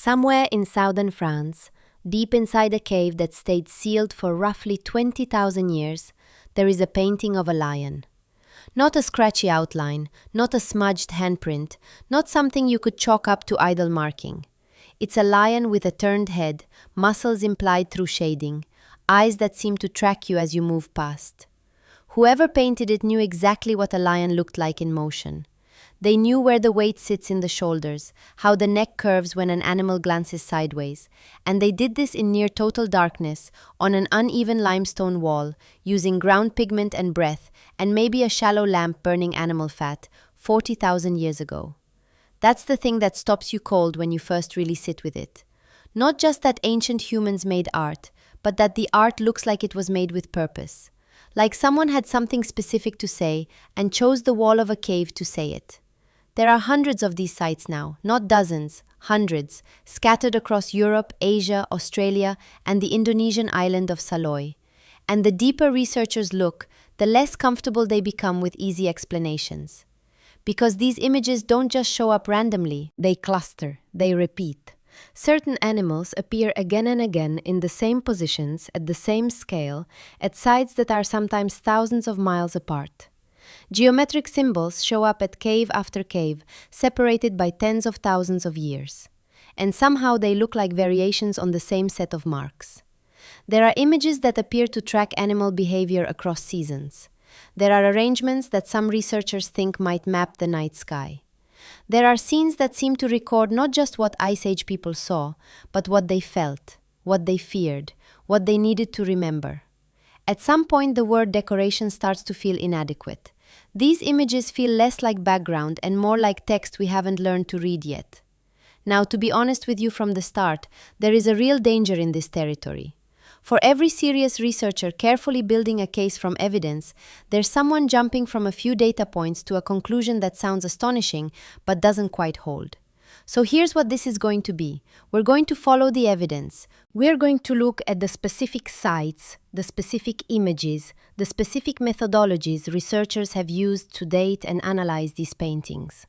Somewhere in southern France, deep inside a cave that stayed sealed for roughly 20,000 years, there is a painting of a lion. Not a scratchy outline, not a smudged handprint, not something you could chalk up to idle marking. It's a lion with a turned head, muscles implied through shading, eyes that seem to track you as you move past. Whoever painted it knew exactly what a lion looked like in motion. They knew where the weight sits in the shoulders, how the neck curves when an animal glances sideways, and they did this in near total darkness, on an uneven limestone wall, using ground pigment and breath, and maybe a shallow lamp burning animal fat, 40,000 years ago. That's the thing that stops you cold when you first really sit with it. Not just that ancient humans made art, but that the art looks like it was made with purpose. Like someone had something specific to say and chose the wall of a cave to say it. There are hundreds of these sites now, not dozens, hundreds, scattered across Europe, Asia, Australia, and the Indonesian island of Saloy. And the deeper researchers look, the less comfortable they become with easy explanations. Because these images don't just show up randomly, they cluster, they repeat. Certain animals appear again and again in the same positions, at the same scale, at sites that are sometimes thousands of miles apart. Geometric symbols show up at cave after cave, separated by tens of thousands of years. And somehow they look like variations on the same set of marks. There are images that appear to track animal behavior across seasons. There are arrangements that some researchers think might map the night sky. There are scenes that seem to record not just what Ice Age people saw, but what they felt, what they feared, what they needed to remember. At some point, the word decoration starts to feel inadequate. These images feel less like background and more like text we haven't learned to read yet. Now, to be honest with you from the start, there is a real danger in this territory. For every serious researcher carefully building a case from evidence, there's someone jumping from a few data points to a conclusion that sounds astonishing but doesn't quite hold. So here's what this is going to be. We're going to follow the evidence. We're going to look at the specific sites, the specific images, the specific methodologies researchers have used to date and analyze these paintings.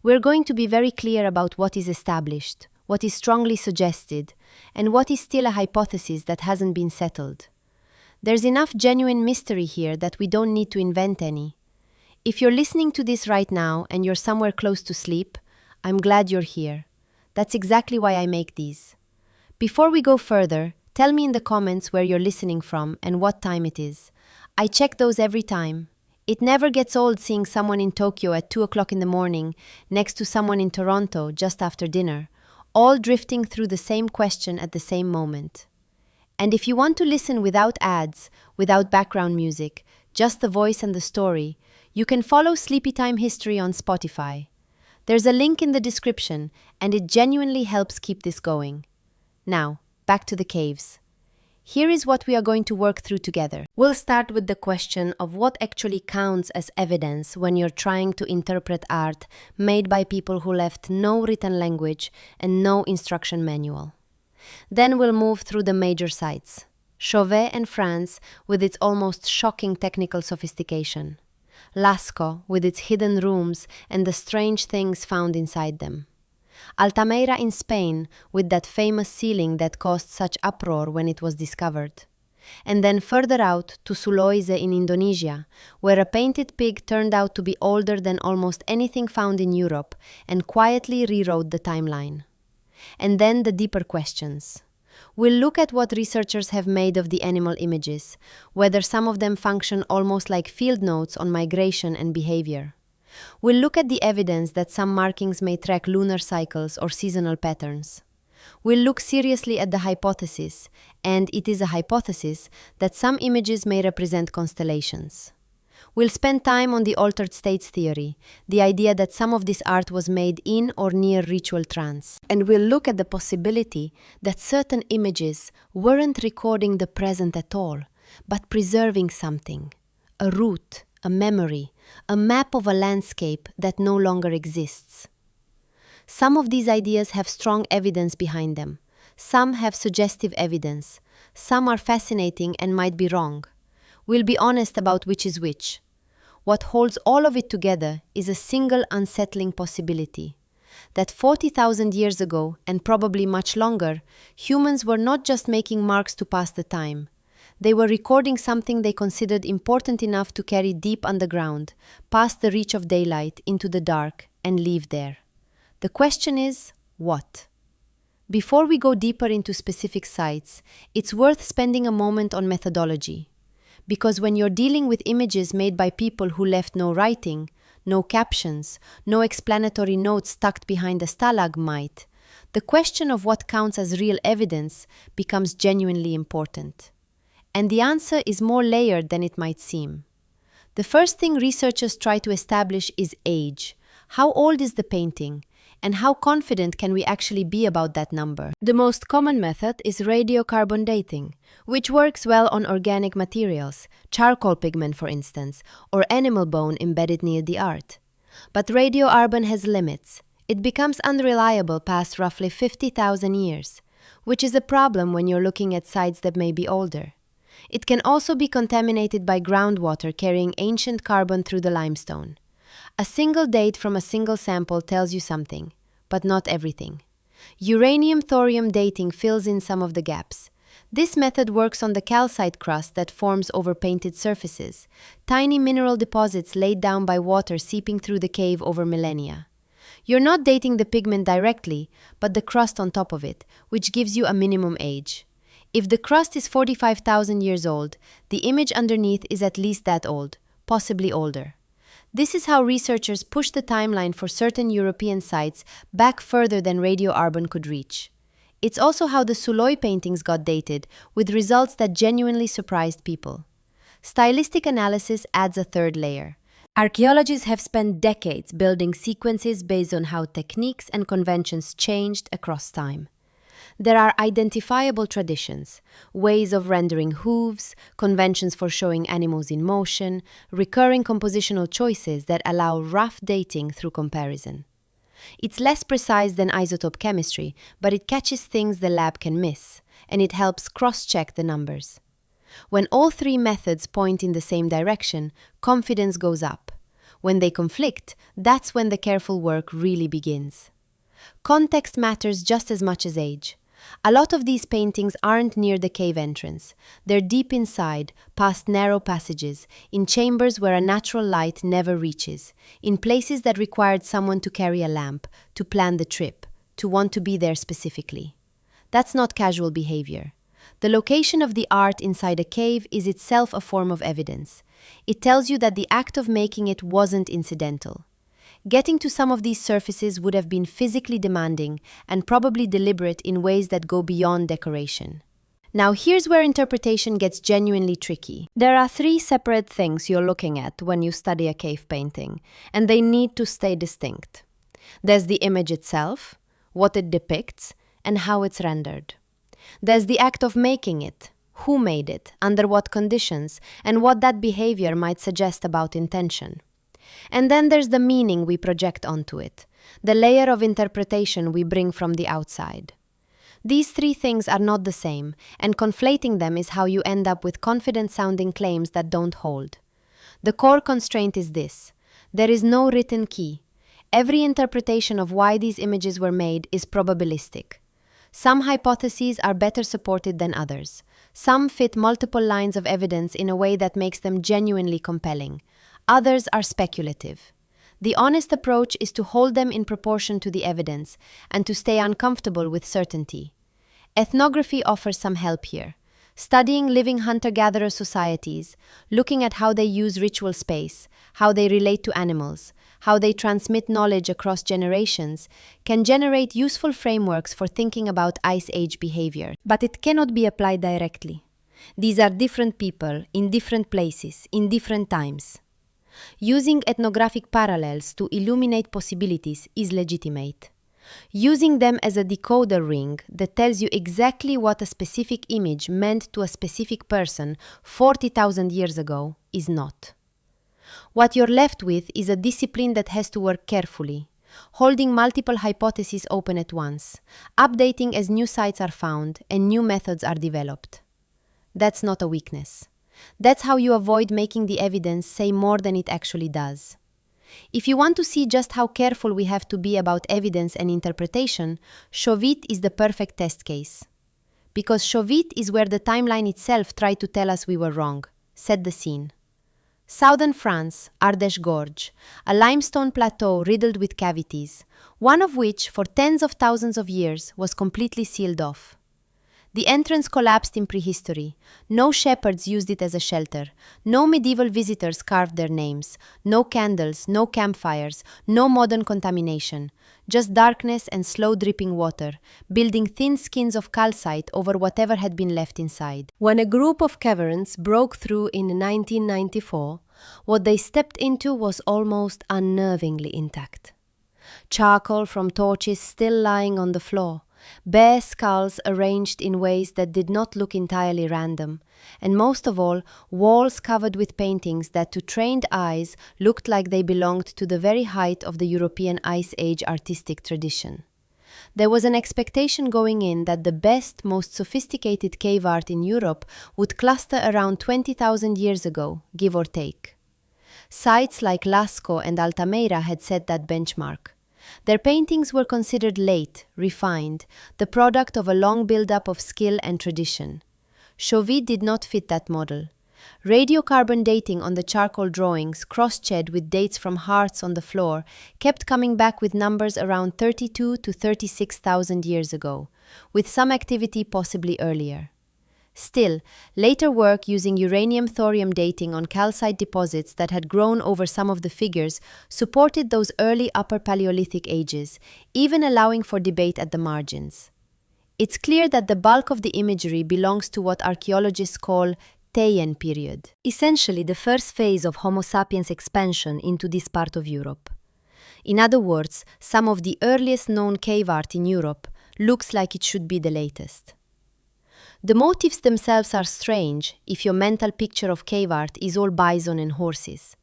We're going to be very clear about what is established, what is strongly suggested, and what is still a hypothesis that hasn't been settled. There's enough genuine mystery here that we don't need to invent any. If you're listening to this right now and you're somewhere close to sleep, I'm glad you're here. That's exactly why I make these. Before we go further, tell me in the comments where you're listening from and what time it is. I check those every time. It never gets old seeing someone in Tokyo at 2 o'clock in the morning next to someone in Toronto just after dinner, all drifting through the same question at the same moment. And if you want to listen without ads, without background music, just the voice and the story, you can follow Sleepy Time History on Spotify. There's a link in the description, and it genuinely helps keep this going. Now, back to the caves. Here is what we are going to work through together. We'll start with the question of what actually counts as evidence when you're trying to interpret art made by people who left no written language and no instruction manual. Then we'll move through the major sites. Chauvet and France with its almost shocking technical sophistication. Lascaux with its hidden rooms and the strange things found inside them. Altamira in Spain with that famous ceiling that caused such uproar when it was discovered. And then further out to Sulawesi in Indonesia, where a painted pig turned out to be older than almost anything found in Europe and quietly rewrote the timeline. And then the deeper questions. We'll look at what researchers have made of the animal images, whether some of them function almost like field notes on migration and behavior. We'll look at the evidence that some markings may track lunar cycles or seasonal patterns. We'll look seriously at the hypothesis, and it is a hypothesis, that some images may represent constellations. We'll spend time on the altered states theory, the idea that some of this art was made in or near ritual trance. And we'll look at the possibility that certain images weren't recording the present at all, but preserving something, a root, a memory, a map of a landscape that no longer exists. Some of these ideas have strong evidence behind them. Some have suggestive evidence. Some are fascinating and might be wrong. We'll be honest about which is which. What holds all of it together is a single unsettling possibility. that 40,000 years ago, and probably much longer, humans were not just making marks to pass the time. They were recording something they considered important enough to carry deep underground, past the reach of daylight, into the dark, and leave there. The question is, what? Before we go deeper into specific sites, it's worth spending a moment on methodology. Because when you're dealing with images made by people who left no writing, no captions, no explanatory notes tucked behind a stalagmite, the question of what counts as real evidence becomes genuinely important. And the answer is more layered than it might seem. The first thing researchers try to establish is age. How old is the painting? And how confident can we actually be about that number? The most common method is radiocarbon dating, which works well on organic materials, charcoal pigment for instance, or animal bone embedded near the art. But radioarbon has limits. It becomes unreliable past roughly 50,000 years, which is a problem when you're looking at sites that may be older. It can also be contaminated by groundwater carrying ancient carbon through the limestone. A single date from a single sample tells you something, but not everything. Uranium-thorium dating fills in some of the gaps. This method works on the calcite crust that forms over painted surfaces, tiny mineral deposits laid down by water seeping through the cave over millennia. You're not dating the pigment directly, but the crust on top of it, which gives you a minimum age. If the crust is 45,000 years old, the image underneath is at least that old, possibly older. This is how researchers push the timeline for certain European sites back further than radioarbon could reach. It's also how the Suloy paintings got dated, with results that genuinely surprised people. Stylistic analysis adds a third layer. Archaeologists have spent decades building sequences based on how techniques and conventions changed across time. There are identifiable traditions, ways of rendering hooves, conventions for showing animals in motion, recurring compositional choices that allow rough dating through comparison. It's less precise than isotope chemistry, but it catches things the lab can miss, and it helps cross-check the numbers. When all three methods point in the same direction, confidence goes up. When they conflict, that's when the careful work really begins. Context matters just as much as age. A lot of these paintings aren't near the cave entrance. They're deep inside, past narrow passages, in chambers where a natural light never reaches, in places that required someone to carry a lamp, to plan the trip, to want to be there specifically. That's not casual behavior. The location of the art inside a cave is itself a form of evidence. It tells you that the act of making it wasn't incidental. Getting to some of these surfaces would have been physically demanding and probably deliberate in ways that go beyond decoration. Now here's where interpretation gets genuinely tricky. There are three separate things you're looking at when you study a cave painting, and they need to stay distinct. There's the image itself, what it depicts, and how it's rendered. There's the act of making it, who made it, under what conditions, and what that behavior might suggest about intention. And then there's the meaning we project onto it, the layer of interpretation we bring from the outside. These three things are not the same, and conflating them is how you end up with confident-sounding claims that don't hold. The core constraint is this: there is no written key. Every interpretation of why these images were made is probabilistic. Some hypotheses are better supported than others. Some fit multiple lines of evidence in a way that makes them genuinely compelling. Others are speculative. The honest approach is to hold them in proportion to the evidence and to stay uncomfortable with certainty. Ethnography offers some help here. Studying living hunter-gatherer societies, looking at how they use ritual space, how they relate to animals, how they transmit knowledge across generations, can generate useful frameworks for thinking about Ice Age behavior. But it cannot be applied directly. These are different people, in different places, in different times. Using ethnographic parallels to illuminate possibilities is legitimate. Using them as a decoder ring that tells you exactly what a specific image meant to a specific person 40,000 years ago is not. What you're left with is a discipline that has to work carefully, holding multiple hypotheses open at once, updating as new sites are found and new methods are developed. That's not a weakness. That's how you avoid making the evidence say more than it actually does. If you want to see just how careful we have to be about evidence and interpretation, Chauvet is the perfect test case. Because Chauvet is where the timeline itself tried to tell us we were wrong. Set the scene. Southern France, Ardèche Gorge, a limestone plateau riddled with cavities, one of which, for tens of thousands of years, was completely sealed off. The entrance collapsed in prehistory. No shepherds used it as a shelter. No medieval visitors carved their names. No candles, no campfires, no modern contamination. Just darkness and slow dripping water, building thin skins of calcite over whatever had been left inside. When a group of caverns broke through in 1994, what they stepped into was almost unnervingly intact. Charcoal from torches still lying on the floor, bare skulls arranged in ways that did not look entirely random, and most of all, walls covered with paintings that to trained eyes looked like they belonged to the very height of the European Ice Age artistic tradition. There was an expectation going in that the best, most sophisticated cave art in Europe would cluster around 20,000 years ago, give or take. Sites like Lascaux and Altamira had set that benchmark. Their paintings were considered late, refined, the product of a long build-up of skill and tradition. Chauvet did not fit that model. Radiocarbon dating on the charcoal drawings, cross-checked with dates from hearths on the floor, kept coming back with numbers around 32 to 36,000 years ago, with some activity possibly earlier. Still, later work using uranium-thorium dating on calcite deposits that had grown over some of the figures supported those early Upper Paleolithic ages, even allowing for debate at the margins. It's clear that the bulk of the imagery belongs to what archaeologists call Teian period, essentially the first phase of Homo sapiens expansion into this part of Europe. In other words, some of the earliest known cave art in Europe looks like it should be the latest. The motifs themselves are strange if your mental picture of cave art is all bison and horses.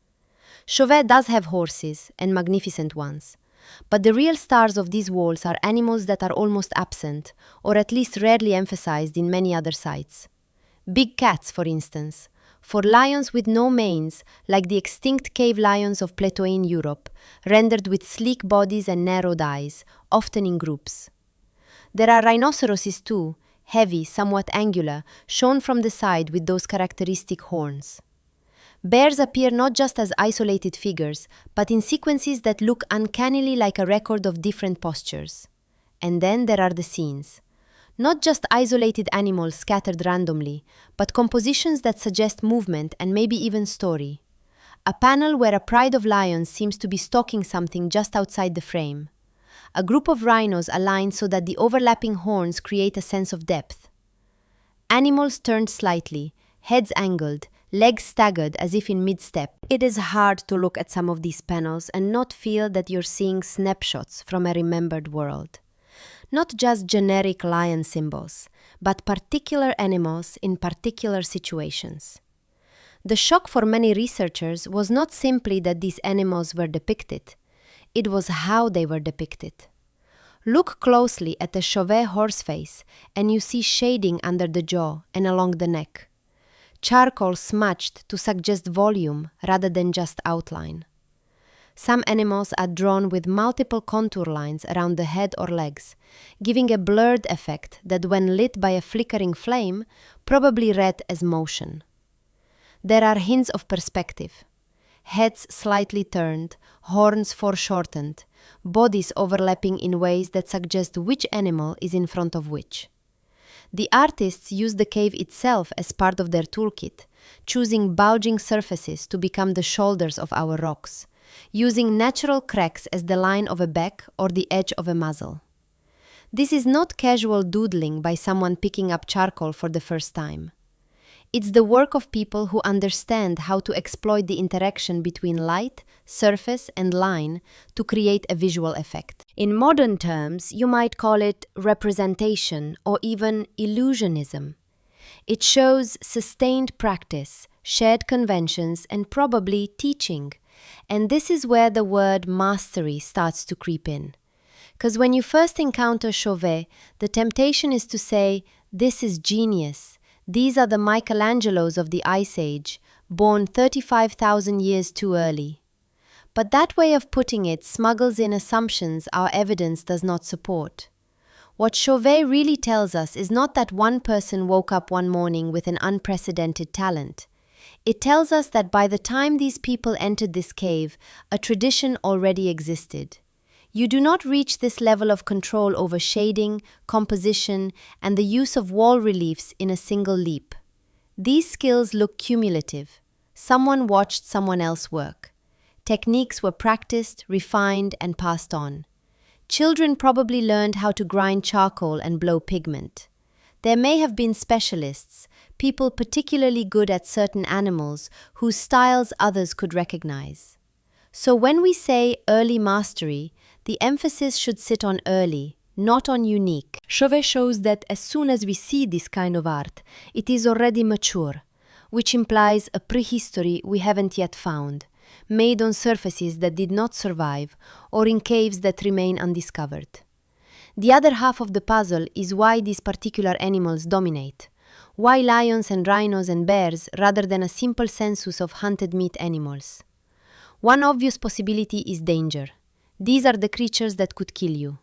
Chauvet does have horses, and magnificent ones, but the real stars of these walls are animals that are almost absent, or at least rarely emphasized in many other sites. Big cats, for instance, for lions with no manes, like the extinct cave lions of Plateauine Europe, rendered with sleek bodies and narrowed eyes, often in groups. There are rhinoceroses too, heavy, somewhat angular, shown from the side with those characteristic horns. Bears appear not just as isolated figures, but in sequences that look uncannily like a record of different postures. And then there are the scenes. Not just isolated animals scattered randomly, but compositions that suggest movement and maybe even story. A panel where a pride of lions seems to be stalking something just outside the frame. A group of rhinos aligned so that the overlapping horns create a sense of depth. Animals turned slightly, heads angled, legs staggered as if in mid-step. It is hard to look at some of these panels and not feel that you're seeing snapshots from a remembered world. Not just generic lion symbols, but particular animals in particular situations. The shock for many researchers was not simply that these animals were depicted. It was how they were depicted. Look closely at the Chauvet horse face and you see shading under the jaw and along the neck. Charcoal smudged to suggest volume rather than just outline. Some animals are drawn with multiple contour lines around the head or legs, giving a blurred effect that when lit by a flickering flame, probably read as motion. There are hints of perspective. Heads slightly turned, horns foreshortened, bodies overlapping in ways that suggest which animal is in front of which. The artists used the cave itself as part of their toolkit, choosing bulging surfaces to become the shoulders of our rocks, using natural cracks as the line of a back or the edge of a muzzle. This is not casual doodling by someone picking up charcoal for the first time. It's the work of people who understand how to exploit the interaction between light, surface, and line to create a visual effect. In modern terms, you might call it representation or even illusionism. It shows sustained practice, shared conventions, and probably teaching. And this is where the word mastery starts to creep in. Because when you first encounter Chauvet, the temptation is to say, this is genius. These are the Michelangelos of the Ice Age, born 35,000 years too early. But that way of putting it smuggles in assumptions our evidence does not support. What Chauvet really tells us is not that one person woke up one morning with an unprecedented talent. It tells us that by the time these people entered this cave, a tradition already existed. You do not reach this level of control over shading, composition, and the use of wall reliefs in a single leap. These skills look cumulative. Someone watched someone else work. Techniques were practiced, refined, and passed on. Children probably learned how to grind charcoal and blow pigment. There may have been specialists, people particularly good at certain animals, whose styles others could recognize. So when we say early mastery, the emphasis should sit on early, not on unique. Chauvet shows that as soon as we see this kind of art, it is already mature, which implies a prehistory we haven't yet found, made on surfaces that did not survive or in caves that remain undiscovered. The other half of the puzzle is why these particular animals dominate. Why lions and rhinos and bears rather than a simple census of hunted meat animals? One obvious possibility is danger. These are the creatures that could kill you.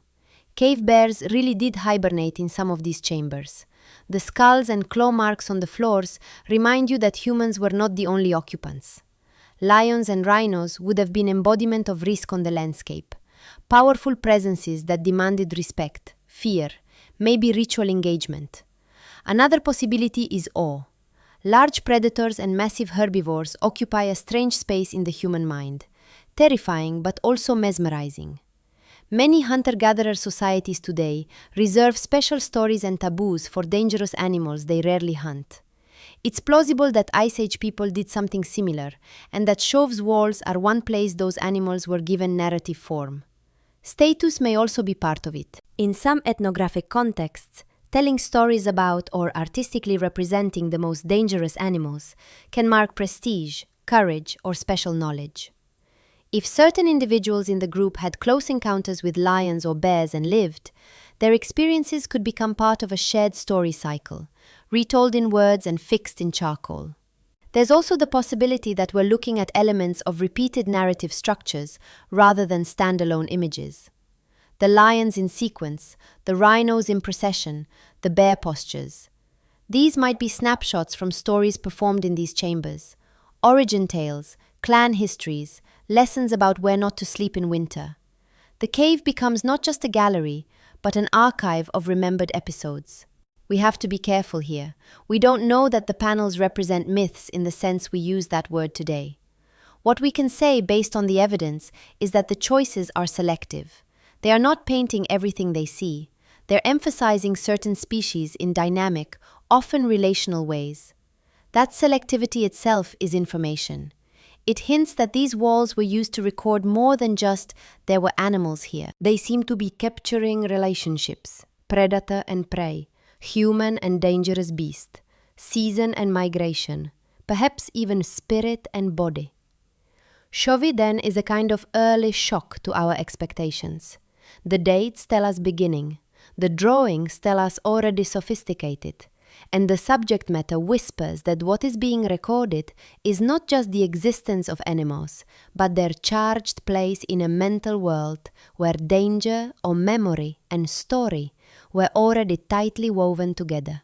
Cave bears really did hibernate in some of these chambers. The skulls and claw marks on the floors remind you that humans were not the only occupants. Lions and rhinos would have been embodiment of risk on the landscape. Powerful presences that demanded respect, fear, maybe ritual engagement. Another possibility is awe. Large predators and massive herbivores occupy a strange space in the human mind, terrifying but also mesmerizing. Many hunter-gatherer societies today reserve special stories and taboos for dangerous animals they rarely hunt. It's plausible that Ice Age people did something similar, and that Chauvet's walls are one place those animals were given narrative form. Status may also be part of it. In some ethnographic contexts, telling stories about or artistically representing the most dangerous animals can mark prestige, courage, or special knowledge. If certain individuals in the group had close encounters with lions or bears and lived, their experiences could become part of a shared story cycle, retold in words and fixed in charcoal. There's also the possibility that we're looking at elements of repeated narrative structures rather than standalone images. The lions in sequence, the rhinos in procession, the bear postures. These might be snapshots from stories performed in these chambers, origin tales, clan histories, lessons about where not to sleep in winter. The cave becomes not just a gallery, but an archive of remembered episodes. We have to be careful here. We don't know that the panels represent myths in the sense we use that word today. What we can say based on the evidence is that the choices are selective. They are not painting everything they see. They're emphasizing certain species in dynamic, often relational ways. That selectivity itself is information. It hints that these walls were used to record more than just there were animals here. They seem to be capturing relationships, predator and prey, human and dangerous beast, season and migration, perhaps even spirit and body. Chauvet then is a kind of early shock to our expectations. The dates tell us beginning, the drawings tell us already sophisticated, and the subject matter whispers that what is being recorded is not just the existence of animals, but their charged place in a mental world where danger or memory and story were already tightly woven together.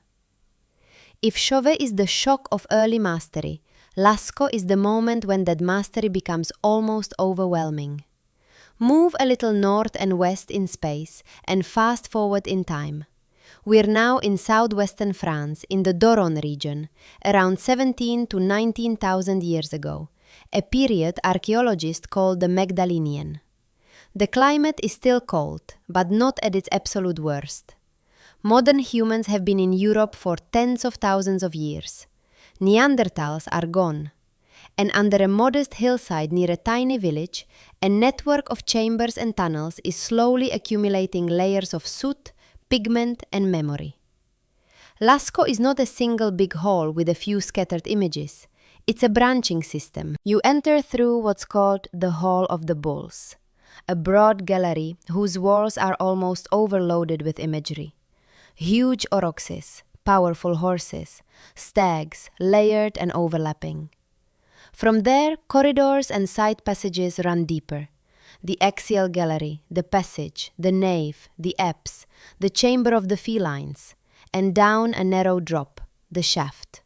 If Chauvet is the shock of early mastery, Lascaux is the moment when that mastery becomes almost overwhelming. Move a little north and west in space and fast forward in time. We're now in southwestern France, in the Doron region, around 17 to 19,000 years ago, a period archaeologists call the Magdalenian. The climate is still cold, but not at its absolute worst. Modern humans have been in Europe for tens of thousands of years. Neanderthals are gone. And under a modest hillside near a tiny village, a network of chambers and tunnels is slowly accumulating layers of soot, pigment, and memory. Lascaux is not a single big hall with a few scattered images. It's a branching system. You enter through what's called the Hall of the Bulls, a broad gallery whose walls are almost overloaded with imagery. Huge aurochses, powerful horses, stags, layered and overlapping. From there, corridors and side passages run deeper. The axial gallery, the passage, the nave, the apse, the chamber of the felines, and down a narrow drop, the shaft.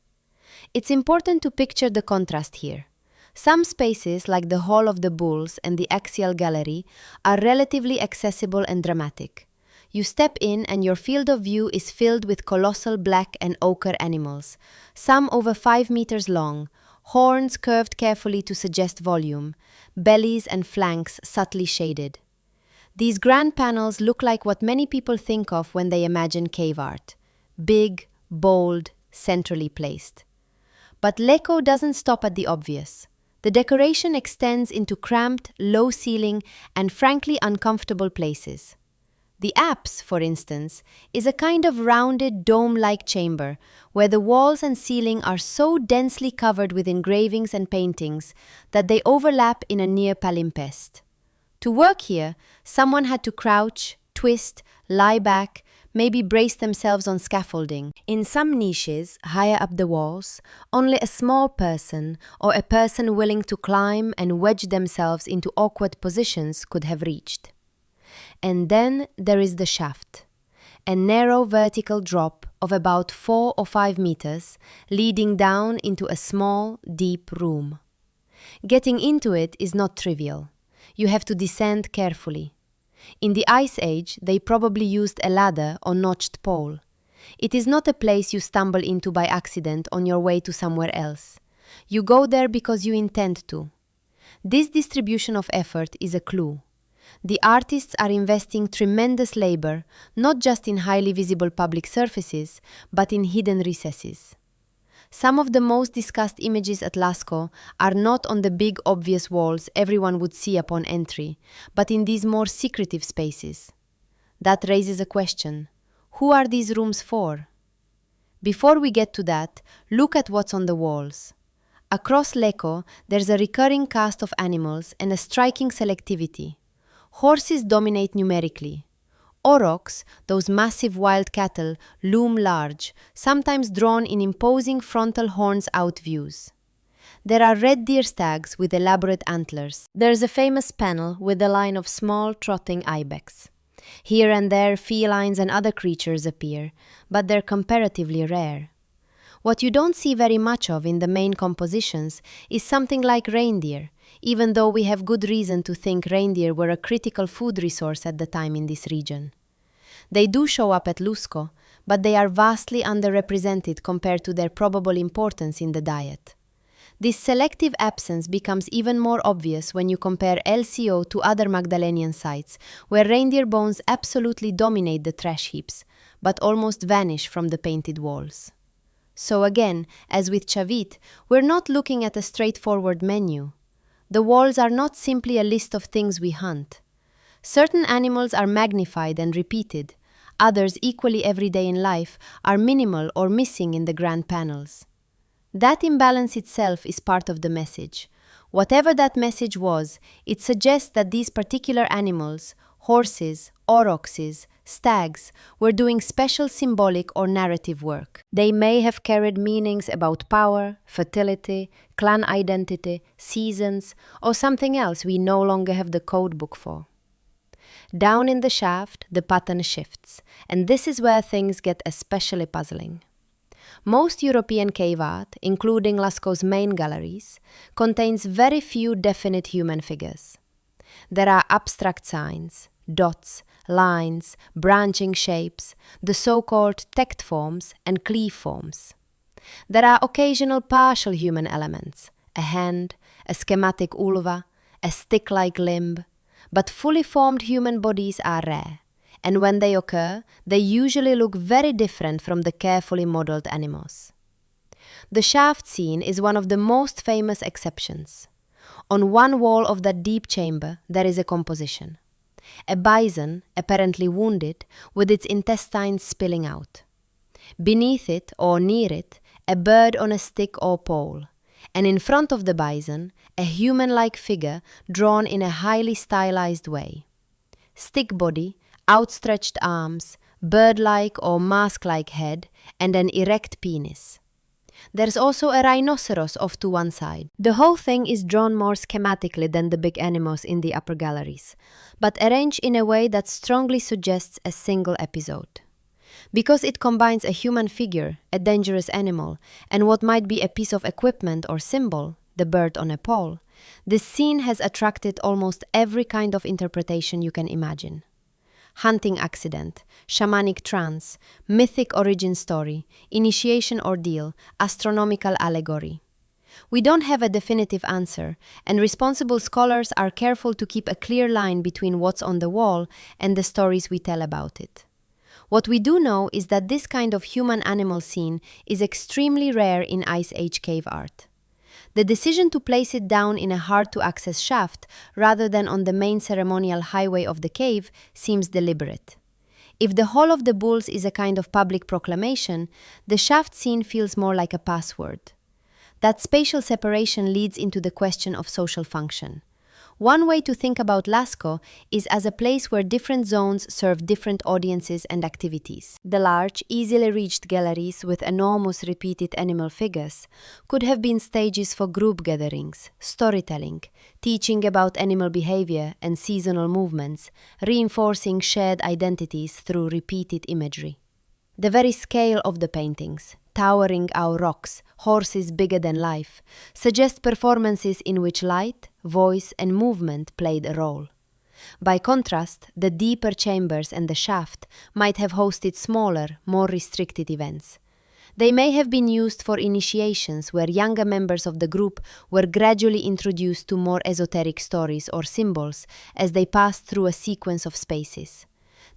It's important to picture the contrast here. Some spaces, like the Hall of the Bulls and the axial gallery, are relatively accessible and dramatic. You step in and your field of view is filled with colossal black and ochre animals, some over 5 meters long, horns curved carefully to suggest volume, bellies and flanks subtly shaded. These grand panels look like what many people think of when they imagine cave art: big, bold, centrally placed. But Lecco doesn't stop at the obvious. The decoration extends into cramped, low-ceiling, and frankly uncomfortable places. The apse, for instance, is a kind of rounded, dome-like chamber where the walls and ceiling are so densely covered with engravings and paintings that they overlap in a near palimpsest. To work here, someone had to crouch, twist, lie back, maybe brace themselves on scaffolding. In some niches, higher up the walls, only a small person or a person willing to climb and wedge themselves into awkward positions could have reached. And then there is the shaft, a narrow vertical drop of about 4 or 5 meters leading down into a small, deep room. Getting into it is not trivial. You have to descend carefully. In the Ice Age, they probably used a ladder or notched pole. It is not a place you stumble into by accident on your way to somewhere else. You go there because you intend to. This distribution of effort is a clue. The artists are investing tremendous labor, not just in highly visible public surfaces, but in hidden recesses. Some of the most discussed images at Lascaux are not on the big obvious walls everyone would see upon entry, but in these more secretive spaces. That raises a question. Who are these rooms for? Before we get to that, look at what's on the walls. Across Lecco, there's a recurring cast of animals and a striking selectivity. Horses dominate numerically. Aurochs, those massive wild cattle, loom large, sometimes drawn in imposing frontal horns-out views. There are red deer stags with elaborate antlers. There's a famous panel with a line of small trotting ibex. Here and there, felines and other creatures appear, but they're comparatively rare. What you don't see very much of in the main compositions is something like reindeer, even though we have good reason to think reindeer were a critical food resource at the time in this region. They do show up at Lusco, but they are vastly underrepresented compared to their probable importance in the diet. This selective absence becomes even more obvious when you compare LCO to other Magdalenian sites, where reindeer bones absolutely dominate the trash heaps, but almost vanish from the painted walls. So again, as with Chavit, we're not looking at a straightforward menu. The walls are not simply a list of things we hunt. Certain animals are magnified and repeated. Others, equally everyday in life, are minimal or missing in the grand panels. That imbalance itself is part of the message. Whatever that message was, it suggests that these particular animals, horses, aurochses, stags, were doing special symbolic or narrative work. They may have carried meanings about power, fertility, clan identity, seasons, or something else we no longer have the code book for. Down in the shaft, the pattern shifts, and this is where things get especially puzzling. Most European cave art, including Lascaux's main galleries, contains very few definite human figures. There are abstract signs, dots, lines, branching shapes, the so-called tect forms and cleave forms. There are occasional partial human elements, a hand, a schematic ulva, a stick-like limb, but fully formed human bodies are rare, and when they occur, they usually look very different from the carefully modeled animals. The shaft scene is one of the most famous exceptions. On one wall of that deep chamber, there is a composition. A bison, apparently wounded, with its intestines spilling out. Beneath it, or near it, a bird on a stick or pole, and in front of the bison, a human-like figure drawn in a highly stylized way. Stick body, outstretched arms, bird-like or mask-like head, and an erect penis. There's also a rhinoceros off to one side. The whole thing is drawn more schematically than the big animals in the upper galleries, but arranged in a way that strongly suggests a single episode. Because it combines a human figure, a dangerous animal, and what might be a piece of equipment or symbol, the bird on a pole, this scene has attracted almost every kind of interpretation you can imagine. Hunting accident, shamanic trance, mythic origin story, initiation ordeal, astronomical allegory. We don't have a definitive answer, and responsible scholars are careful to keep a clear line between what's on the wall and the stories we tell about it. What we do know is that this kind of human-animal scene is extremely rare in Ice Age cave art. The decision to place it down in a hard-to-access shaft rather than on the main ceremonial highway of the cave seems deliberate. If the Hall of the Bulls is a kind of public proclamation, the shaft scene feels more like a password. That spatial separation leads into the question of social function. One way to think about Lascaux is as a place where different zones serve different audiences and activities. The large, easily reached galleries with enormous repeated animal figures could have been stages for group gatherings, storytelling, teaching about animal behavior and seasonal movements, reinforcing shared identities through repeated imagery. The very scale of the paintings, towering our rocks, horses bigger than life, suggest performances in which light, voice, and movement played a role. By contrast, the deeper chambers and the shaft might have hosted smaller, more restricted events. They may have been used for initiations where younger members of the group were gradually introduced to more esoteric stories or symbols as they passed through a sequence of spaces.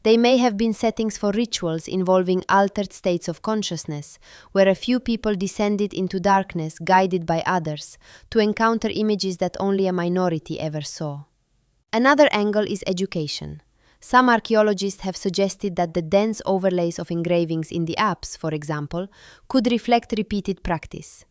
They may have been settings for rituals involving altered states of consciousness, where a few people descended into darkness guided by others to encounter images that only a minority ever saw. Another angle is education. Some archaeologists have suggested that the dense overlays of engravings in the apse, for example, could reflect repeated practice.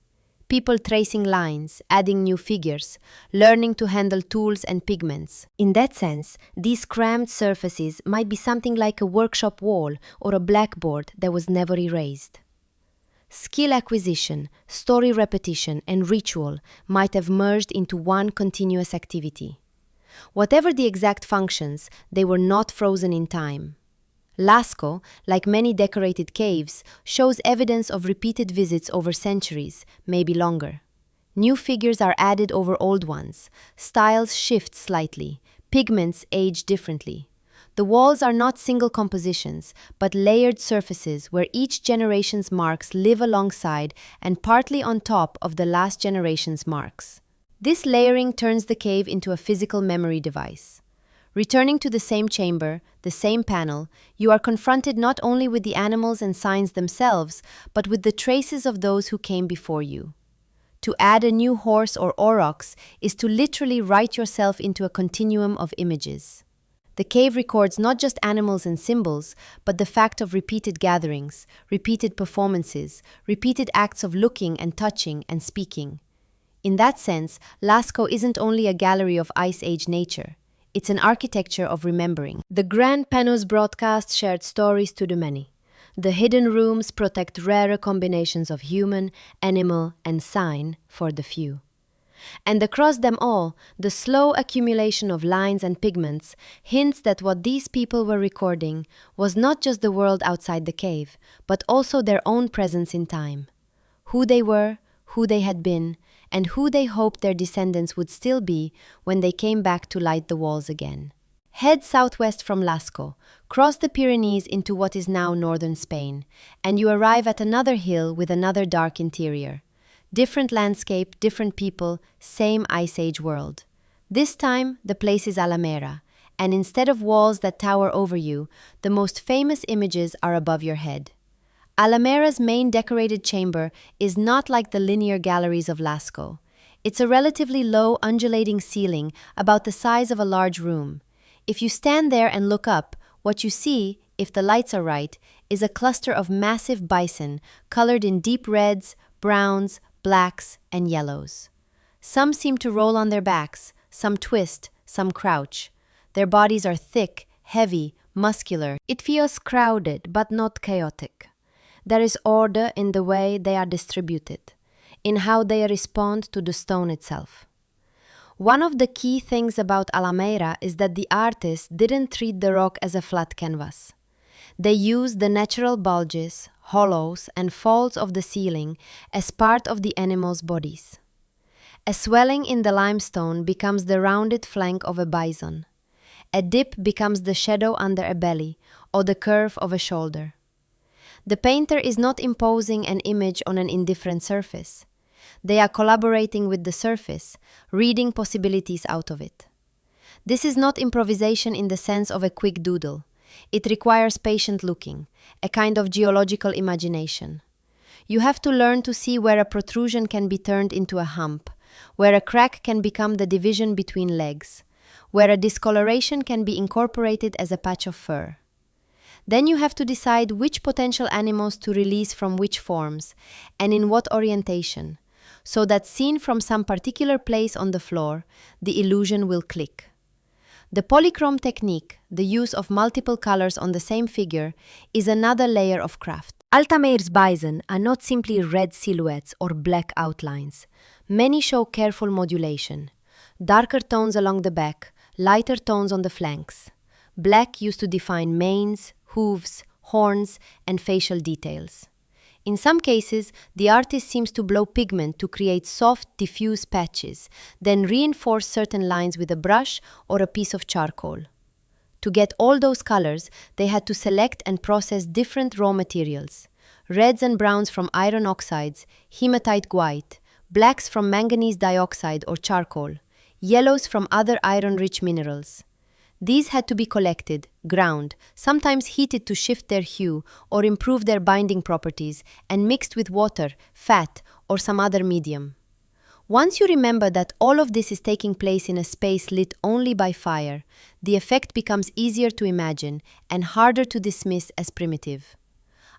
People tracing lines, adding new figures, learning to handle tools and pigments. In that sense, these cramped surfaces might be something like a workshop wall or a blackboard that was never erased. Skill acquisition, story repetition, and ritual might have merged into one continuous activity. Whatever the exact functions, they were not frozen in time. Lascaux, like many decorated caves, shows evidence of repeated visits over centuries, maybe longer. New figures are added over old ones, styles shift slightly, pigments age differently. The walls are not single compositions, but layered surfaces where each generation's marks live alongside and partly on top of the last generation's marks. This layering turns the cave into a physical memory device. Returning to the same chamber, the same panel, you are confronted not only with the animals and signs themselves, but with the traces of those who came before you. To add a new horse or aurochs is to literally write yourself into a continuum of images. The cave records not just animals and symbols, but the fact of repeated gatherings, repeated performances, repeated acts of looking and touching and speaking. In that sense, Lascaux isn't only a gallery of Ice Age nature. It's an architecture of remembering. The Grand Panels broadcast shared stories to the many. The hidden rooms protect rarer combinations of human, animal, and sign for the few. And across them all, the slow accumulation of lines and pigments hints that what these people were recording was not just the world outside the cave, but also their own presence in time. Who they were, who they had been, and who they hoped their descendants would still be when they came back to light the walls again. Head southwest from Lascaux, cross the Pyrenees into what is now northern Spain, and you arrive at another hill with another dark interior. Different landscape, different people, same Ice Age world. This time, the place is Alamera, and instead of walls that tower over you, the most famous images are above your head. Alamera's main decorated chamber is not like the linear galleries of Lascaux. It's a relatively low, undulating ceiling about the size of a large room. If you stand there and look up, what you see, if the lights are right, is a cluster of massive bison colored in deep reds, browns, blacks, and yellows. Some seem to roll on their backs, some twist, some crouch. Their bodies are thick, heavy, muscular. It feels crowded, but not chaotic. There is order in the way they are distributed, in how they respond to the stone itself. One of the key things about Alameira is that the artists didn't treat the rock as a flat canvas. They used the natural bulges, hollows, and folds of the ceiling as part of the animals' bodies. A swelling in the limestone becomes the rounded flank of a bison. A dip becomes the shadow under a belly or the curve of a shoulder. The painter is not imposing an image on an indifferent surface. They are collaborating with the surface, reading possibilities out of it. This is not improvisation in the sense of a quick doodle. It requires patient looking, a kind of geological imagination. You have to learn to see where a protrusion can be turned into a hump, where a crack can become the division between legs, where a discoloration can be incorporated as a patch of fur. Then you have to decide which potential animals to release from which forms and in what orientation, so that seen from some particular place on the floor, the illusion will click. The polychrome technique, the use of multiple colors on the same figure, is another layer of craft. Altameir's bison are not simply red silhouettes or black outlines. Many show careful modulation. Darker tones along the back, lighter tones on the flanks. Black used to define manes, hooves, horns, and facial details. In some cases, the artist seems to blow pigment to create soft, diffuse patches, then reinforce certain lines with a brush or a piece of charcoal. To get all those colors, they had to select and process different raw materials. Reds and browns from iron oxides, hematite white, blacks from manganese dioxide or charcoal, yellows from other iron-rich minerals. These had to be collected, ground, sometimes heated to shift their hue or improve their binding properties, and mixed with water, fat, or some other medium. Once you remember that all of this is taking place in a space lit only by fire, the effect becomes easier to imagine and harder to dismiss as primitive.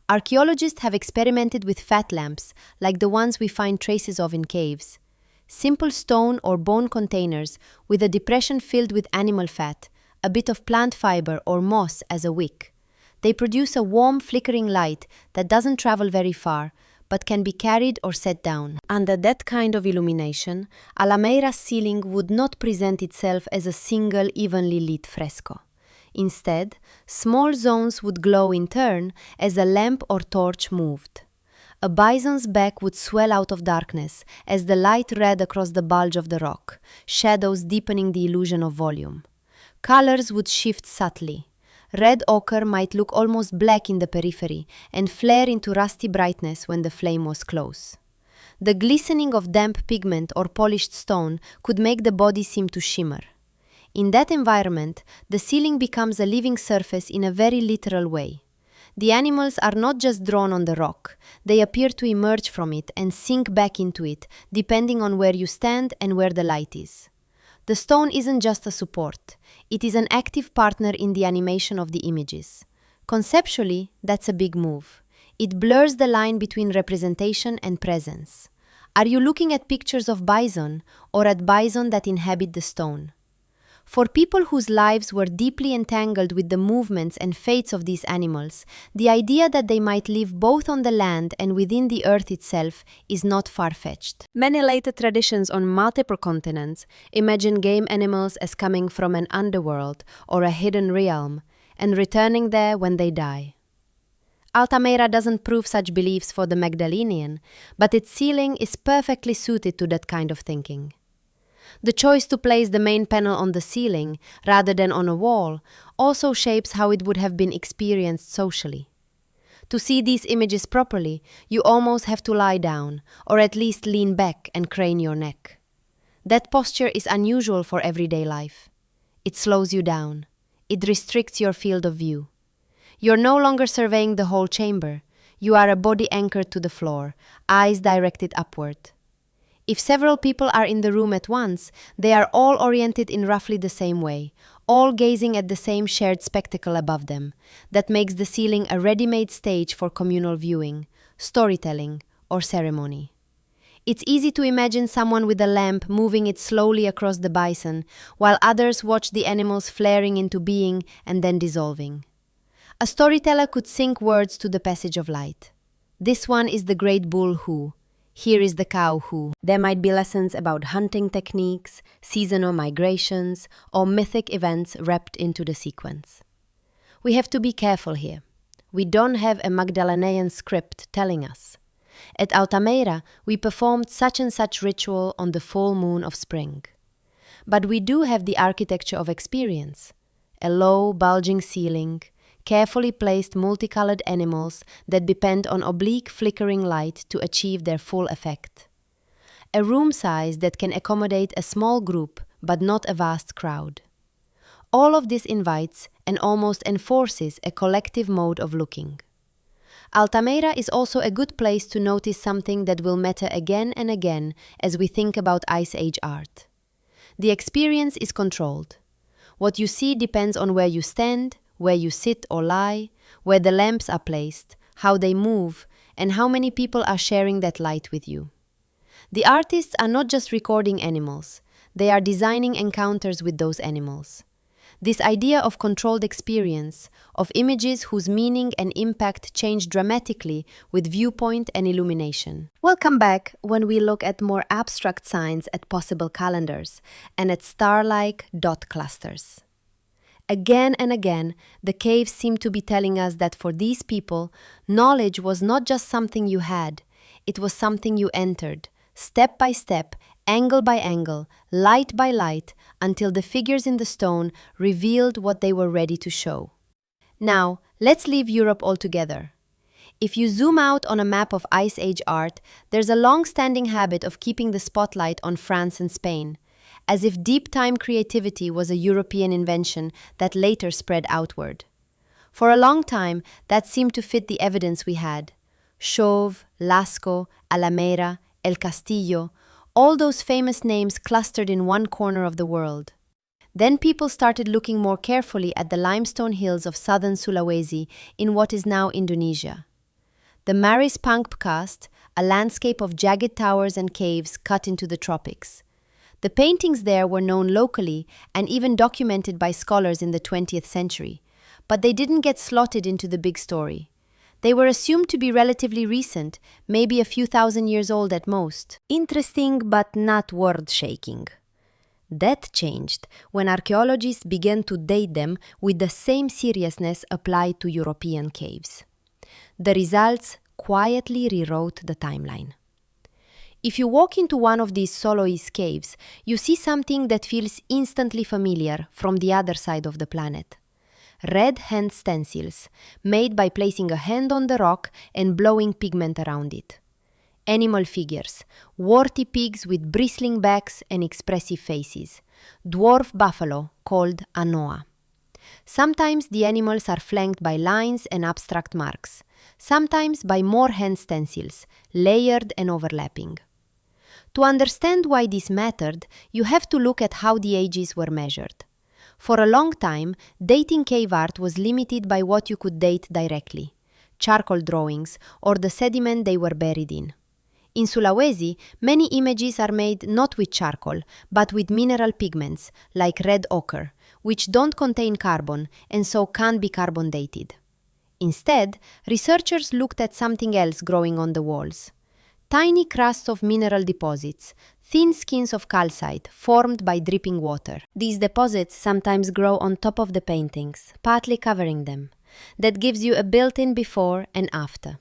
Archaeologists have experimented with fat lamps, like the ones we find traces of in caves. Simple stone or bone containers with a depression filled with animal fat, a bit of plant fiber or moss as a wick. They produce a warm, flickering light that doesn't travel very far, but can be carried or set down. Under that kind of illumination, Alameira's ceiling would not present itself as a single, evenly lit fresco. Instead, small zones would glow in turn as a lamp or torch moved. A bison's back would swell out of darkness as the light read across the bulge of the rock, shadows deepening the illusion of volume. Colors would shift subtly. Red ochre might look almost black in the periphery and flare into rusty brightness when the flame was close. The glistening of damp pigment or polished stone could make the body seem to shimmer. In that environment, the ceiling becomes a living surface in a very literal way. The animals are not just drawn on the rock, they appear to emerge from it and sink back into it, depending on where you stand and where the light is. The stone isn't just a support, it is an active partner in the animation of the images. Conceptually, that's a big move. It blurs the line between representation and presence. Are you looking at pictures of bison or at bison that inhabit the stone? For people whose lives were deeply entangled with the movements and fates of these animals, the idea that they might live both on the land and within the earth itself is not far-fetched. Many later traditions on multiple continents imagine game animals as coming from an underworld or a hidden realm and returning there when they die. Altameira doesn't prove such beliefs for the Magdalenian, but its ceiling is perfectly suited to that kind of thinking. The choice to place the main panel on the ceiling, rather than on a wall, also shapes how it would have been experienced socially. To see these images properly, you almost have to lie down, or at least lean back and crane your neck. That posture is unusual for everyday life. It slows you down. It restricts your field of view. You're no longer surveying the whole chamber. You are a body anchored to the floor, eyes directed upward. If several people are in the room at once, they are all oriented in roughly the same way, all gazing at the same shared spectacle above them. That makes the ceiling a ready-made stage for communal viewing, storytelling, or ceremony. It's easy to imagine someone with a lamp moving it slowly across the bison, while others watch the animals flaring into being and then dissolving. A storyteller could sync words to the passage of light. This one is the great bull who. Here is the cow who. There might be lessons about hunting techniques, seasonal migrations, or mythic events wrapped into the sequence. We have to be careful here. We don't have a Magdalenaean script telling us. At Altamira, we performed such and such ritual on the full moon of spring. But we do have the architecture of experience. A low, bulging ceiling, carefully placed multicolored animals that depend on oblique flickering light to achieve their full effect. A room size that can accommodate a small group but not a vast crowd. All of this invites and almost enforces a collective mode of looking. Altamira is also a good place to notice something that will matter again and again as we think about Ice Age art. The experience is controlled. What you see depends on where you stand, where you sit or lie, where the lamps are placed, how they move, and how many people are sharing that light with you. The artists are not just recording animals, they are designing encounters with those animals. This idea of controlled experience, of images whose meaning and impact change dramatically with viewpoint and illumination. Welcome back when we look at more abstract signs at possible calendars and at star-like dot clusters. Again and again, the caves seem to be telling us that for these people, knowledge was not just something you had, it was something you entered, step by step, angle by angle, light by light, until the figures in the stone revealed what they were ready to show. Now, let's leave Europe altogether. If you zoom out on a map of Ice Age art, there's a long-standing habit of keeping the spotlight on France and Spain, as if deep-time creativity was a European invention that later spread outward. For a long time, that seemed to fit the evidence we had. Chauve, Lascaux, Alameda, El Castillo, all those famous names clustered in one corner of the world. Then people started looking more carefully at the limestone hills of southern Sulawesi in what is now Indonesia. The Maris Pangpkast, a landscape of jagged towers and caves cut into the tropics. The paintings there were known locally and even documented by scholars in the 20th century, but they didn't get slotted into the big story. They were assumed to be relatively recent, maybe a few thousand years old at most. Interesting but not world-shaking. That changed when archaeologists began to date them with the same seriousness applied to European caves. The results quietly rewrote the timeline. If you walk into one of these Solois caves, you see something that feels instantly familiar from the other side of the planet. Red hand stencils, made by placing a hand on the rock and blowing pigment around it. Animal figures, warty pigs with bristling backs and expressive faces. Dwarf buffalo, called anoa. Sometimes the animals are flanked by lines and abstract marks. Sometimes by more hand stencils, layered and overlapping. To understand why this mattered, you have to look at how the ages were measured. For a long time, dating cave art was limited by what you could date directly, charcoal drawings or the sediment they were buried in. In Sulawesi, many images are made not with charcoal, but with mineral pigments, like red ochre, which don't contain carbon and so can't be carbon dated. Instead, researchers looked at something else growing on the walls. Tiny crusts of mineral deposits, thin skins of calcite formed by dripping water. These deposits sometimes grow on top of the paintings, partly covering them. That gives you a built-in before and after.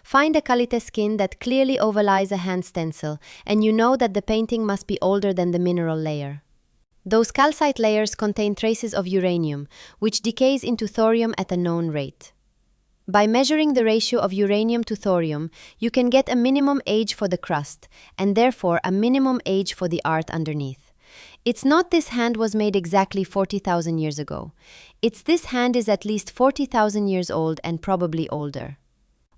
Find a calite skin that clearly overlies a hand stencil, and you know that the painting must be older than the mineral layer. Those calcite layers contain traces of uranium, which decays into thorium at a known rate. By measuring the ratio of uranium to thorium, you can get a minimum age for the crust, and therefore a minimum age for the art underneath. It's not this hand was made exactly 40,000 years ago. It's this hand is at least 40,000 years old and probably older.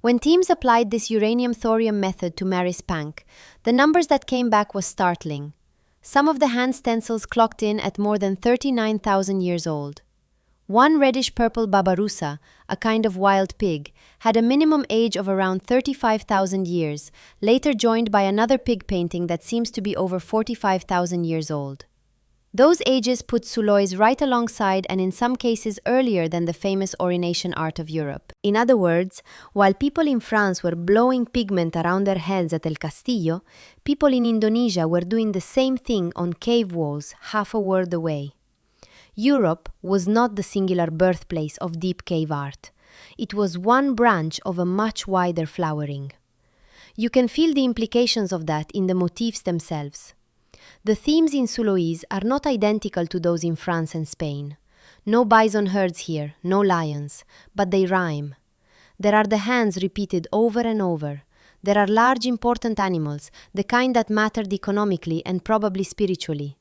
When teams applied this uranium-thorium method to Maris Pank, the numbers that came back was startling. Some of the hand stencils clocked in at more than 39,000 years old. One reddish-purple babarusa, a kind of wild pig, had a minimum age of around 35,000 years, later joined by another pig painting that seems to be over 45,000 years old. Those ages put Sulois right alongside and in some cases earlier than the famous orination art of Europe. In other words, while people in France were blowing pigment around their heads at El Castillo, people in Indonesia were doing the same thing on cave walls half a world away. Europe was not the singular birthplace of deep cave art. It was one branch of a much wider flowering. You can feel the implications of that in the motifs themselves. The themes in Sulois are not identical to those in France and Spain. No bison herds here, no lions, but they rhyme. There are the hands repeated over and over. There are large important animals, the kind that mattered economically and probably spiritually.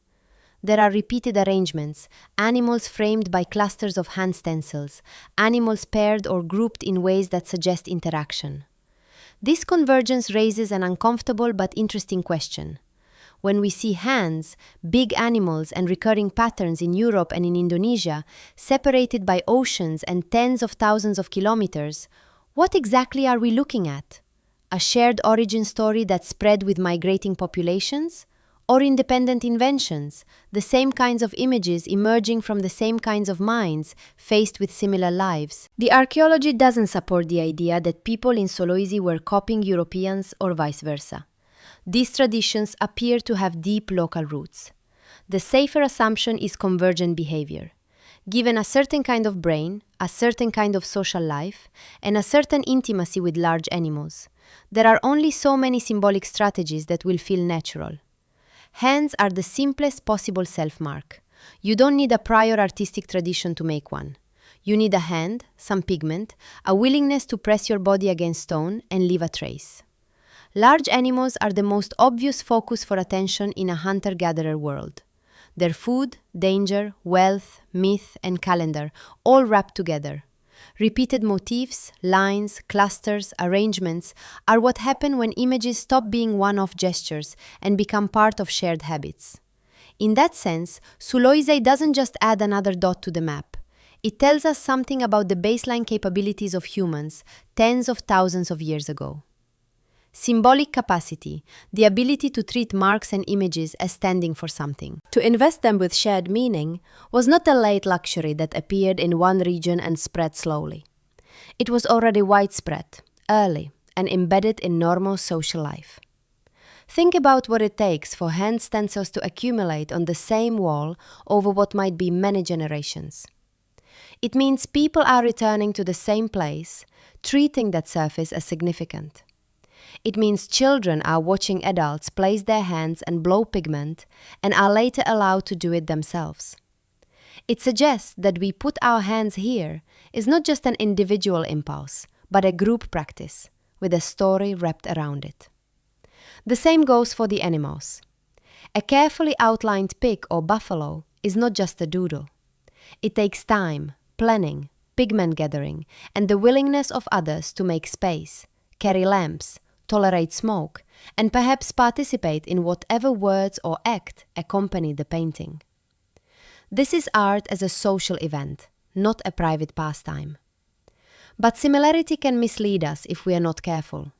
There are repeated arrangements, animals framed by clusters of hand stencils, animals paired or grouped in ways that suggest interaction. This convergence raises an uncomfortable but interesting question. When we see hands, big animals and recurring patterns in Europe and in Indonesia, separated by oceans and tens of thousands of kilometers, what exactly are we looking at? A shared origin story that spread with migrating populations? Or independent inventions, the same kinds of images emerging from the same kinds of minds faced with similar lives? The archaeology doesn't support the idea that people in Soloisi were copying Europeans or vice versa. These traditions appear to have deep local roots. The safer assumption is convergent behavior. Given a certain kind of brain, a certain kind of social life, and a certain intimacy with large animals, there are only so many symbolic strategies that will feel natural. Hands are the simplest possible self-mark. You don't need a prior artistic tradition to make one. You need a hand, some pigment, a willingness to press your body against stone and leave a trace. Large animals are the most obvious focus for attention in a hunter-gatherer world. Their food, danger, wealth, myth, and calendar all wrapped together. Repeated motifs, lines, clusters, arrangements are what happen when images stop being one-off gestures and become part of shared habits. In that sense, Suloisei doesn't just add another dot to the map. It tells us something about the baseline capabilities of humans tens of thousands of years ago. Symbolic capacity, the ability to treat marks and images as standing for something. To invest them with shared meaning was not a late luxury that appeared in one region and spread slowly. It was already widespread, early, and embedded in normal social life. Think about what it takes for hand stencils to accumulate on the same wall over what might be many generations. It means people are returning to the same place, treating that surface as significant. It means children are watching adults place their hands and blow pigment and are later allowed to do it themselves. It suggests that we put our hands here is not just an individual impulse, but a group practice with a story wrapped around it. The same goes for the animals. A carefully outlined pig or buffalo is not just a doodle. It takes time, planning, pigment gathering, and the willingness of others to make space, carry lamps, tolerate smoke, and perhaps participate in whatever words or act accompany the painting. This is art as a social event, not a private pastime. But similarity can mislead us if we are not careful.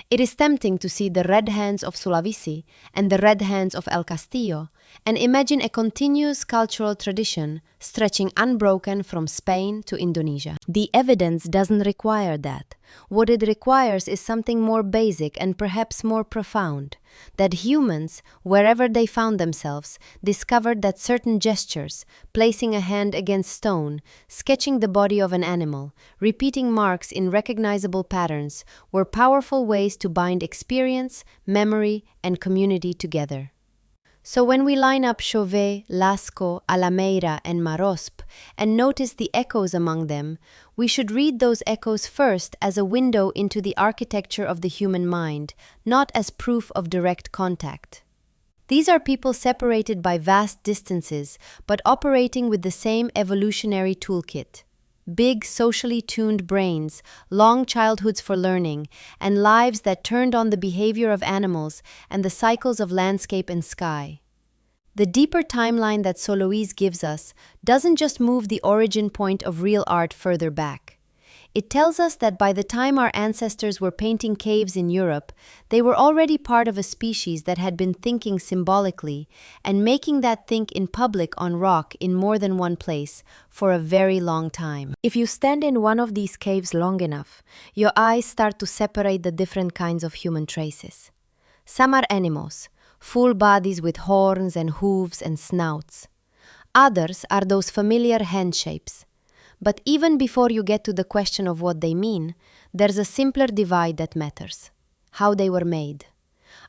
It is tempting to see the red hands of Sulawesi and the red hands of El Castillo and imagine a continuous cultural tradition stretching unbroken from Spain to Indonesia. The evidence doesn't require that. What it requires is something more basic and perhaps more profound, that humans, wherever they found themselves, discovered that certain gestures, placing a hand against stone, sketching the body of an animal, repeating marks in recognizable patterns, were powerful ways to bind experience, memory, and community together. So when we line up Chauvet, Lascaux, Alameira, and Marosp and notice the echoes among them, we should read those echoes first as a window into the architecture of the human mind, not as proof of direct contact. These are people separated by vast distances, but operating with the same evolutionary toolkit. Big, socially tuned brains, long childhoods for learning, and lives that turned on the behavior of animals and the cycles of landscape and sky. The deeper timeline that Solois gives us doesn't just move the origin point of real art further back. It tells us that by the time our ancestors were painting caves in Europe, they were already part of a species that had been thinking symbolically and making that think in public on rock in more than one place for a very long time. If you stand in one of these caves long enough, your eyes start to separate the different kinds of human traces. Some are animals, full bodies with horns and hooves and snouts. Others are those familiar hand shapes. But even before you get to the question of what they mean, there's a simpler divide that matters: how they were made.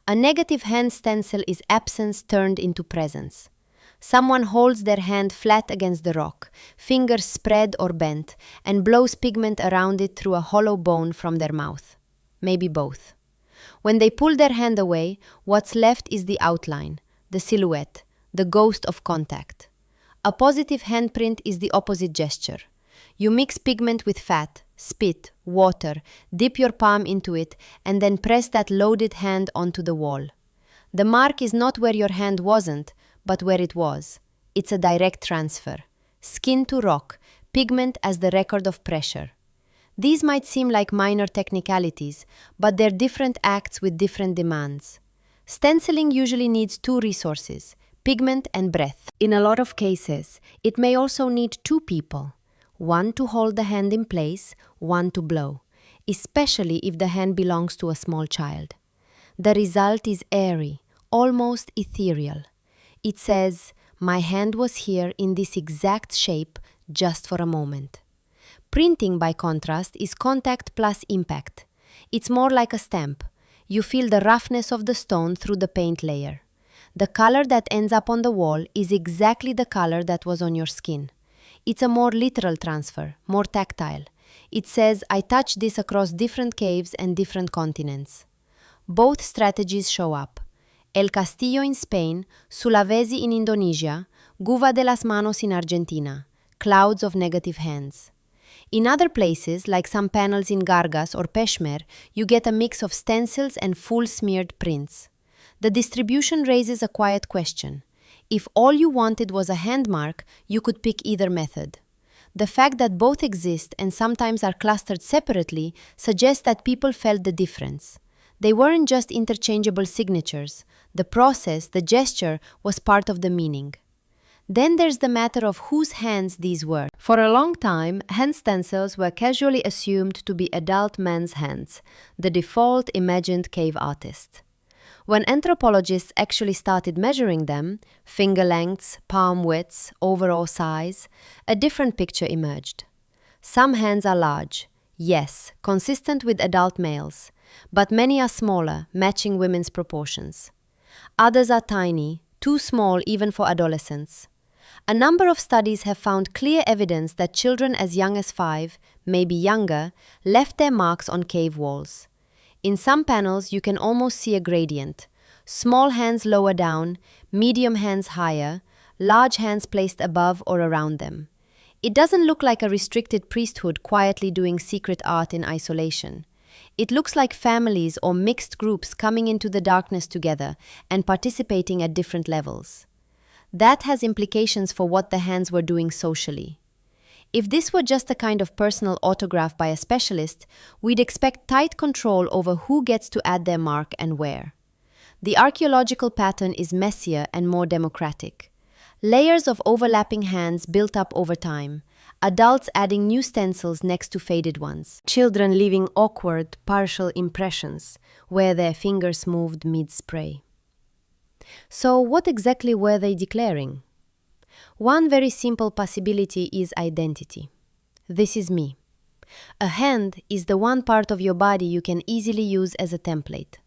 A negative hand stencil is absence turned into presence. Someone holds their hand flat against the rock, fingers spread or bent, and blows pigment around it through a hollow bone from their mouth. Maybe both. When they pull their hand away, what's left is the outline, the silhouette, the ghost of contact. A positive handprint is the opposite gesture. You mix pigment with fat, spit, water, dip your palm into it, and then press that loaded hand onto the wall. The mark is not where your hand wasn't, but where it was. It's a direct transfer. Skin to rock, pigment as the record of pressure. These might seem like minor technicalities, but they're different acts with different demands. Stenciling usually needs two resources: pigment and breath. In a lot of cases, it may also need two people. One to hold the hand in place, one to blow, especially if the hand belongs to a small child. The result is airy, almost ethereal. It says, "My hand was here in this exact shape just for a moment." Printing, by contrast, is contact plus impact. It's more like a stamp. You feel the roughness of the stone through the paint layer. The color that ends up on the wall is exactly the color that was on your skin. It's a more literal transfer, more tactile. It says, "I touched this across different caves and different continents." Both strategies show up. El Castillo in Spain, Sulawesi in Indonesia, Guva de las Manos in Argentina, clouds of negative hands. In other places, like some panels in Gargas or Peshmer, you get a mix of stencils and full smeared prints. The distribution raises a quiet question. If all you wanted was a hand mark, you could pick either method. The fact that both exist and sometimes are clustered separately suggests that people felt the difference. They weren't just interchangeable signatures. The process, the gesture, was part of the meaning. Then there's the matter of whose hands these were. For a long time, hand stencils were casually assumed to be adult men's hands, the default imagined cave artist. When anthropologists actually started measuring them, finger lengths, palm widths, overall size, a different picture emerged. Some hands are large, yes, consistent with adult males, but many are smaller, matching women's proportions. Others are tiny, too small even for adolescents. A number of studies have found clear evidence that children as young as 5, maybe younger, left their marks on cave walls. In some panels, you can almost see a gradient. Small hands lower down, medium hands higher, large hands placed above or around them. It doesn't look like a restricted priesthood quietly doing secret art in isolation. It looks like families or mixed groups coming into the darkness together and participating at different levels. That has implications for what the hands were doing socially. If this were just a kind of personal autograph by a specialist, we'd expect tight control over who gets to add their mark and where. The archaeological pattern is messier and more democratic. Layers of overlapping hands built up over time, adults adding new stencils next to faded ones, children leaving awkward, partial impressions where their fingers moved mid-spray. So what exactly were they declaring? One very simple possibility is identity. This is me. A hand is the one part of your body you can easily use as a template.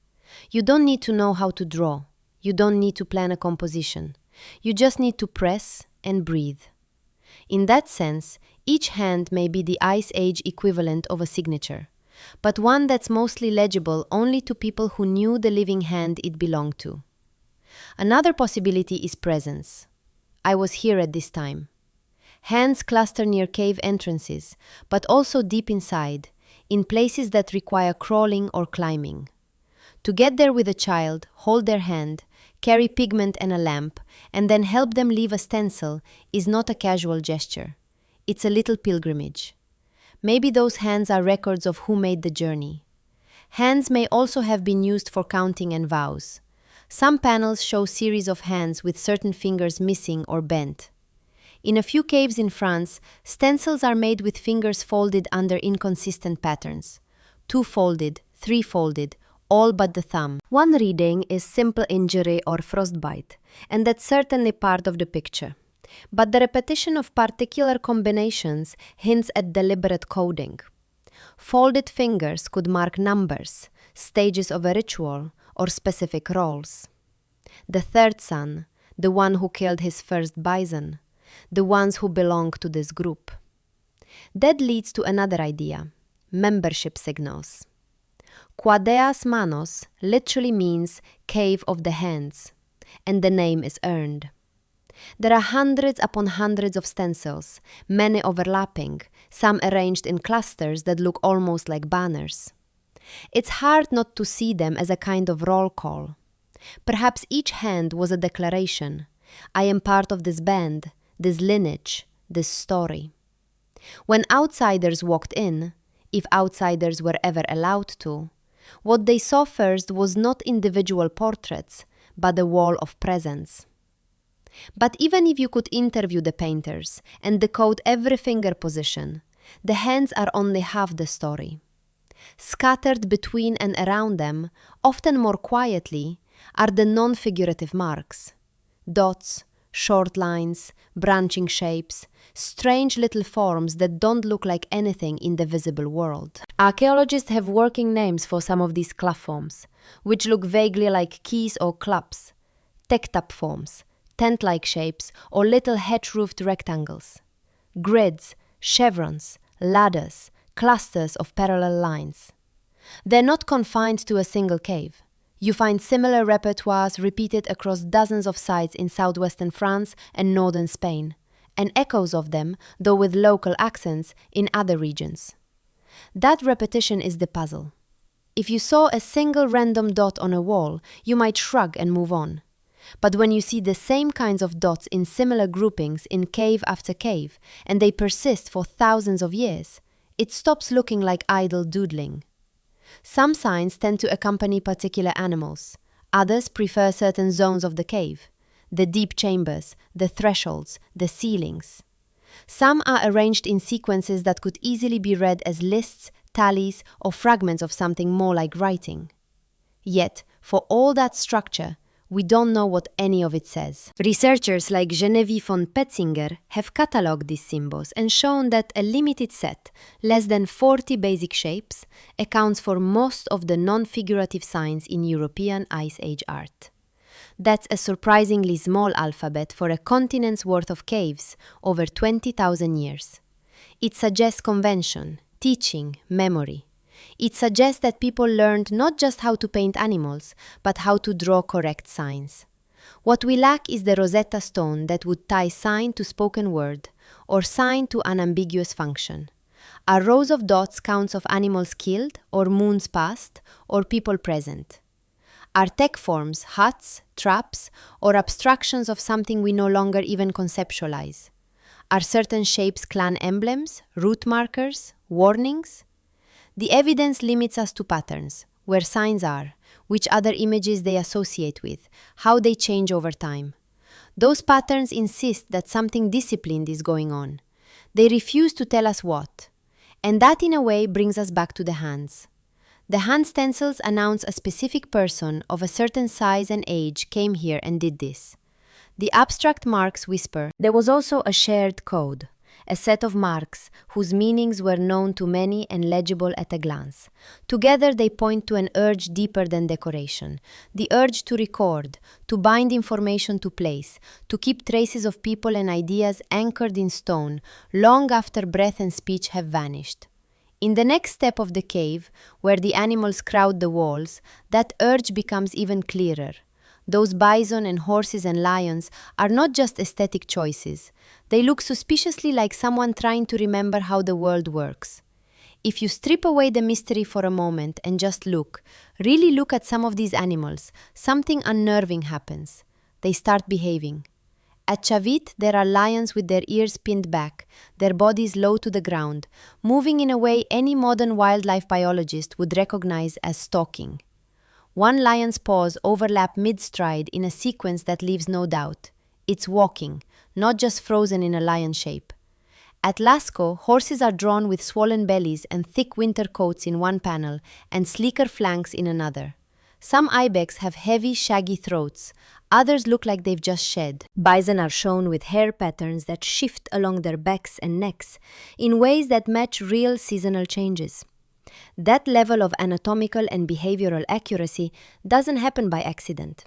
You don't need to know how to draw. You don't need to plan a composition. You just need to press and breathe. In that sense, each hand may be the Ice Age equivalent of a signature, but one that's mostly legible only to people who knew the living hand it belonged to. Another possibility is presence. I was here at this time. Hands cluster near cave entrances, but also deep inside, in places that require crawling or climbing. To get there with a child, hold their hand, carry pigment and a lamp, and then help them leave a stencil is not a casual gesture. It's a little pilgrimage. Maybe those hands are records of who made the journey. Hands may also have been used for counting and vows. Some panels show series of hands with certain fingers missing or bent. In a few caves in France, stencils are made with fingers folded under inconsistent patterns. 2-folded, 3-folded, all but the thumb. One reading is simple injury or frostbite, and that's certainly part of the picture. But the repetition of particular combinations hints at deliberate coding. Folded fingers could mark numbers, stages of a ritual, or specific roles. The third son, the one who killed his first bison, the ones who belong to this group. That leads to another idea: membership signals. Quadeas manos literally means cave of the hands, and the name is earned. There are hundreds upon hundreds of stencils, many overlapping, some arranged in clusters that look almost like banners. It's hard not to see them as a kind of roll call. Perhaps each hand was a declaration: I am part of this band, this lineage, this story. When outsiders walked in, if outsiders were ever allowed to, what they saw first was not individual portraits, but a wall of presence. But even if you could interview the painters and decode every finger position, the hands are only half the story. Scattered between and around them, often more quietly, are the non-figurative marks: dots, short lines, branching shapes, strange little forms that don't look like anything in the visible world. Archaeologists have working names for some of these clef forms, which look vaguely like keys or clubs: tektap forms, tent-like shapes, or little hedge-roofed rectangles. Grids, chevrons, ladders, clusters of parallel lines. They're not confined to a single cave. You find similar repertoires repeated across dozens of sites in southwestern France and northern Spain, and echoes of them, though with local accents, in other regions. That repetition is the puzzle. If you saw a single random dot on a wall, you might shrug and move on. But when you see the same kinds of dots in similar groupings in cave after cave, and they persist for thousands of years, it stops looking like idle doodling. Some signs tend to accompany particular animals. Others prefer certain zones of the cave: the deep chambers, the thresholds, the ceilings. Some are arranged in sequences that could easily be read as lists, tallies, or fragments of something more like writing. Yet, for all that structure, we don't know what any of it says. Researchers like Genevieve von Petzinger have catalogued these symbols and shown that a limited set, less than 40 basic shapes, accounts for most of the non-figurative signs in European Ice Age art. That's a surprisingly small alphabet for a continent's worth of caves over 20,000 years. It suggests convention, teaching, memory. It suggests that people learned not just how to paint animals, but how to draw correct signs. What we lack is the Rosetta Stone that would tie sign to spoken word, or sign to unambiguous function. Are rows of dots counts of animals killed, or moons passed, or people present? Are tech forms huts, traps, or abstractions of something we no longer even conceptualize? Are certain shapes clan emblems, route markers, warnings? The evidence limits us to patterns, where signs are, which other images they associate with, how they change over time. Those patterns insist that something disciplined is going on. They refuse to tell us what. And that in a way brings us back to the hands. The hand stencils announce a specific person of a certain size and age came here and did this. The abstract marks whisper. There was also a shared code. A set of marks whose meanings were known to many and legible at a glance. Together they point to an urge deeper than decoration, the urge to record, to bind information to place, to keep traces of people and ideas anchored in stone long after breath and speech have vanished. In the next step of the cave, where the animals crowd the walls, that urge becomes even clearer. Those bison and horses and lions are not just aesthetic choices. They look suspiciously like someone trying to remember how the world works. If you strip away the mystery for a moment and just look, really look at some of these animals, something unnerving happens. They start behaving. At Chavit, there are lions with their ears pinned back, their bodies low to the ground, moving in a way any modern wildlife biologist would recognize as stalking. One lion's paws overlap mid-stride in a sequence that leaves no doubt. It's walking, not just frozen in a lion shape. At Lascaux, horses are drawn with swollen bellies and thick winter coats in one panel and sleeker flanks in another. Some ibex have heavy, shaggy throats. Others look like they've just shed. Bison are shown with hair patterns that shift along their backs and necks in ways that match real seasonal changes. That level of anatomical and behavioral accuracy doesn't happen by accident.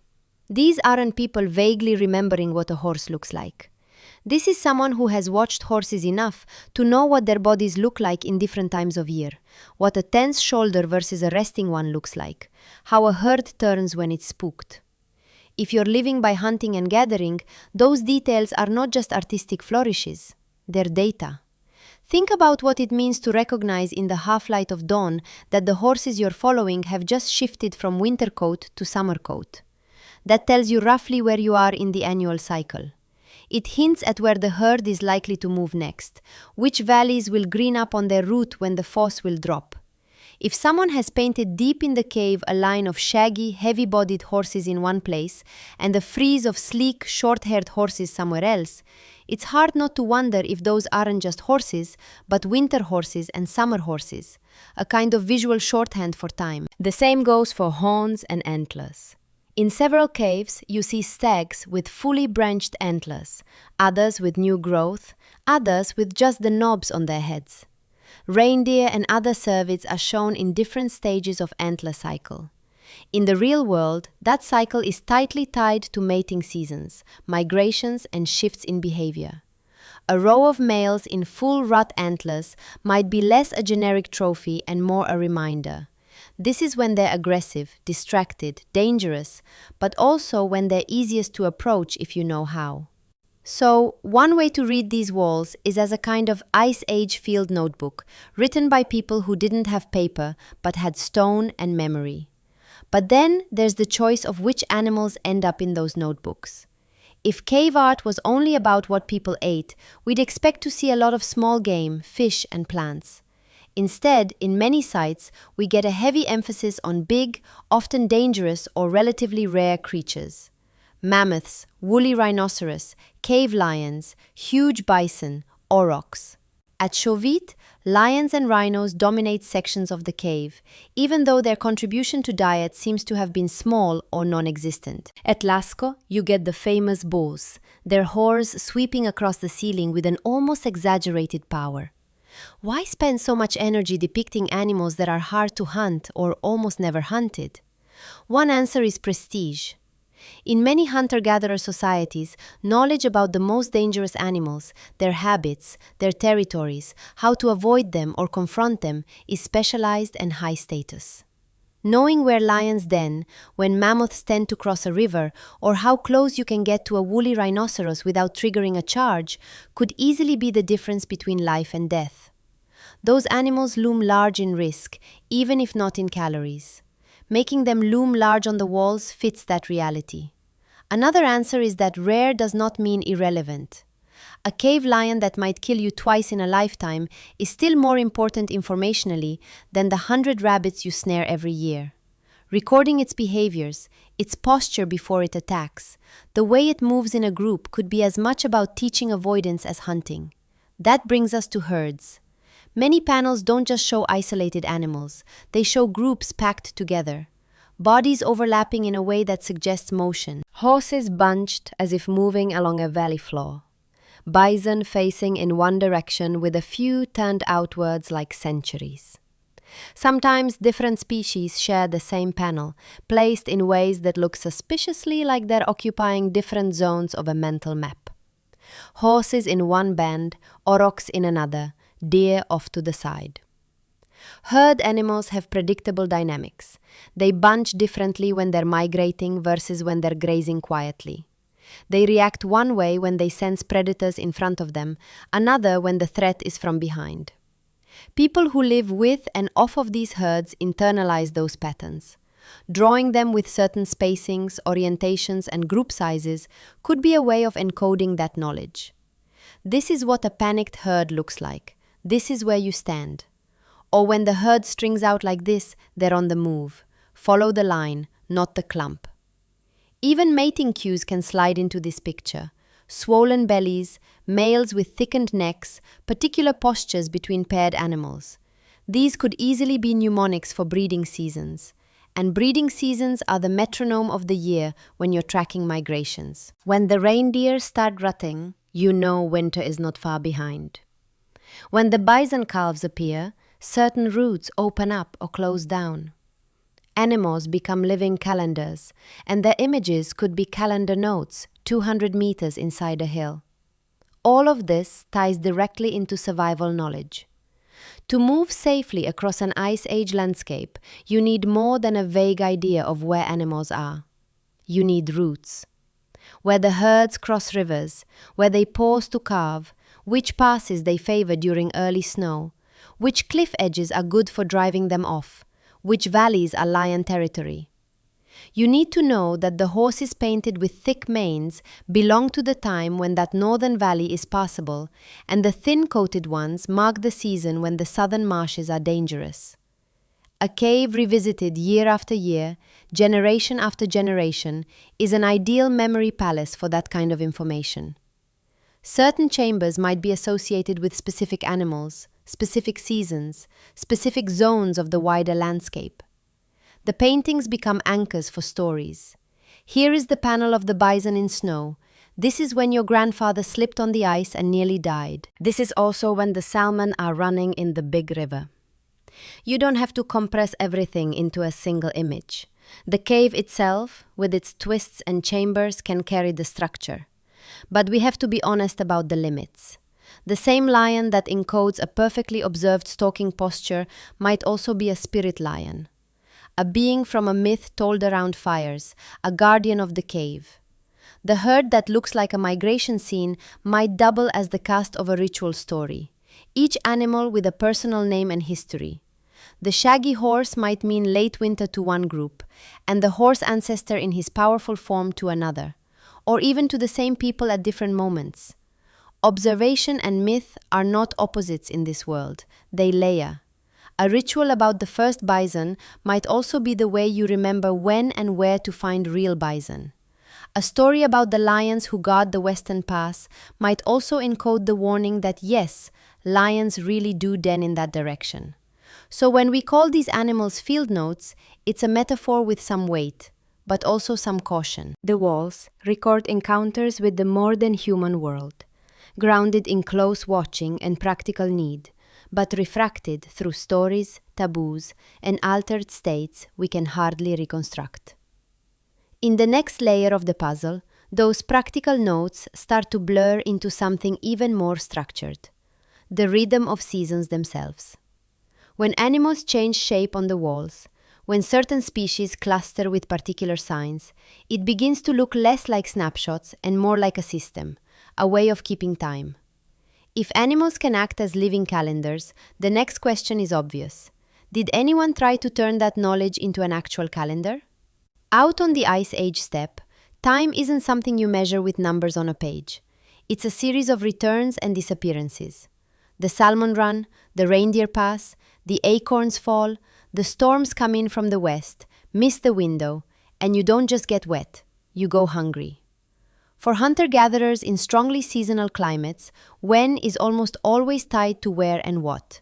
These aren't people vaguely remembering what a horse looks like. This is someone who has watched horses enough to know what their bodies look like in different times of year, what a tense shoulder versus a resting one looks like, how a herd turns when it's spooked. If you're living by hunting and gathering, those details are not just artistic flourishes, they're data. Think about what it means to recognize in the half-light of dawn that the horses you're following have just shifted from winter coat to summer coat. That tells you roughly where you are in the annual cycle. It hints at where the herd is likely to move next, which valleys will green up on their route when the foss will drop. If someone has painted deep in the cave a line of shaggy, heavy-bodied horses in one place and a frieze of sleek, short-haired horses somewhere else, it's hard not to wonder if those aren't just horses, but winter horses and summer horses, a kind of visual shorthand for time. The same goes for horns and antlers. In several caves, you see stags with fully branched antlers, others with new growth, others with just the knobs on their heads. Reindeer and other cervids are shown in different stages of antler cycle. In the real world, that cycle is tightly tied to mating seasons, migrations, and shifts in behavior. A row of males in full rut antlers might be less a generic trophy and more a reminder. This is when they're aggressive, distracted, dangerous, but also when they're easiest to approach if you know how. So, one way to read these walls is as a kind of Ice Age field notebook, written by people who didn't have paper, but had stone and memory. But then there's the choice of which animals end up in those notebooks. If cave art was only about what people ate, we'd expect to see a lot of small game, fish and plants. Instead, in many sites, we get a heavy emphasis on big, often dangerous or relatively rare creatures. Mammoths, woolly rhinoceros, cave lions, huge bison, aurochs. At Chavit, lions and rhinos dominate sections of the cave, even though their contribution to diet seems to have been small or non-existent. At Lascaux, you get the famous bulls, their horns sweeping across the ceiling with an almost exaggerated power. Why spend so much energy depicting animals that are hard to hunt or almost never hunted? One answer is prestige. In many hunter-gatherer societies, knowledge about the most dangerous animals, their habits, their territories, how to avoid them or confront them is specialized and high status. Knowing where lions den, when mammoths tend to cross a river, or how close you can get to a woolly rhinoceros without triggering a charge, could easily be the difference between life and death. Those animals loom large in risk, even if not in calories. Making them loom large on the walls fits that reality. Another answer is that rare does not mean irrelevant. A cave lion that might kill you twice in a lifetime is still more important informationally than the 100 rabbits you snare every year. Recording its behaviors, its posture before it attacks, the way it moves in a group could be as much about teaching avoidance as hunting. That brings us to herds. Many panels don't just show isolated animals, they show groups packed together. Bodies overlapping in a way that suggests motion. Horses bunched as if moving along a valley floor. Bison facing in one direction with a few turned outwards like centuries. Sometimes different species share the same panel, placed in ways that look suspiciously like they're occupying different zones of a mental map. Horses in one band, aurochs in another, deer off to the side. Herd animals have predictable dynamics. They bunch differently when they're migrating versus when they're grazing quietly. They react one way when they sense predators in front of them, another when the threat is from behind. People who live with and off of these herds internalize those patterns. Drawing them with certain spacings, orientations, and group sizes could be a way of encoding that knowledge. This is what a panicked herd looks like. This is where you stand. Or when the herd strings out like this, they're on the move. Follow the line, not the clump. Even mating cues can slide into this picture. Swollen bellies, males with thickened necks, particular postures between paired animals. These could easily be mnemonics for breeding seasons. And breeding seasons are the metronome of the year when you're tracking migrations. When the reindeer start rutting, you know winter is not far behind. When the bison calves appear, certain routes open up or close down. Animals become living calendars, and their images could be calendar notes 200 meters inside a hill. All of this ties directly into survival knowledge. To move safely across an ice age landscape, you need more than a vague idea of where animals are. You need routes. Where the herds cross rivers, where they pause to calve, which passes they favor during early snow, which cliff edges are good for driving them off, which valleys are lion territory. You need to know that the horses painted with thick manes belong to the time when that northern valley is passable, and the thin-coated ones mark the season when the southern marshes are dangerous. A cave revisited year after year, generation after generation, is an ideal memory palace for that kind of information. Certain chambers might be associated with specific animals, specific seasons, specific zones of the wider landscape. The paintings become anchors for stories. Here is the panel of the bison in snow. This is when your grandfather slipped on the ice and nearly died. This is also when the salmon are running in the big river. You don't have to compress everything into a single image. The cave itself, with its twists and chambers, can carry the structure. But we have to be honest about the limits. The same lion that encodes a perfectly observed stalking posture might also be a spirit lion. A being from a myth told around fires, a guardian of the cave. The herd that looks like a migration scene might double as the cast of a ritual story, each animal with a personal name and history. The shaggy horse might mean late winter to one group, and the horse ancestor in his powerful form to another, or even to the same people at different moments. Observation and myth are not opposites in this world, they layer. A ritual about the first bison might also be the way you remember when and where to find real bison. A story about the lions who guard the Western Pass might also encode the warning that yes, lions really do den in that direction. So when we call these animals field notes, it's a metaphor with some weight, but also some caution. The walls record encounters with the more than human world, grounded in close watching and practical need, but refracted through stories, taboos, and altered states we can hardly reconstruct. In the next layer of the puzzle, those practical notes start to blur into something even more structured: the rhythm of seasons themselves. When animals change shape on the walls, when certain species cluster with particular signs, it begins to look less like snapshots and more like a system, a way of keeping time. If animals can act as living calendars, the next question is obvious. Did anyone try to turn that knowledge into an actual calendar? Out on the Ice Age steppe, time isn't something you measure with numbers on a page. It's a series of returns and disappearances. The salmon run, the reindeer pass, the acorns fall, the storms come in from the west, miss the window, and you don't just get wet, you go hungry. For hunter-gatherers in strongly seasonal climates, when is almost always tied to where and what.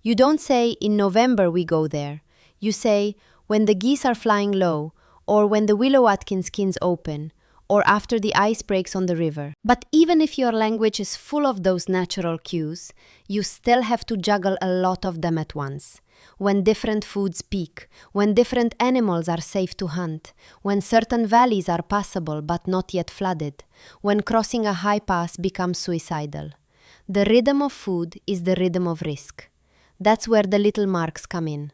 You don't say, in November we go there. You say, when the geese are flying low, or when the willow watkin skins open, or after the ice breaks on the river. But even if your language is full of those natural cues, you still have to juggle a lot of them at once. When different foods peak, when different animals are safe to hunt, when certain valleys are passable but not yet flooded, when crossing a high pass becomes suicidal. The rhythm of food is the rhythm of risk. That's where the little marks come in.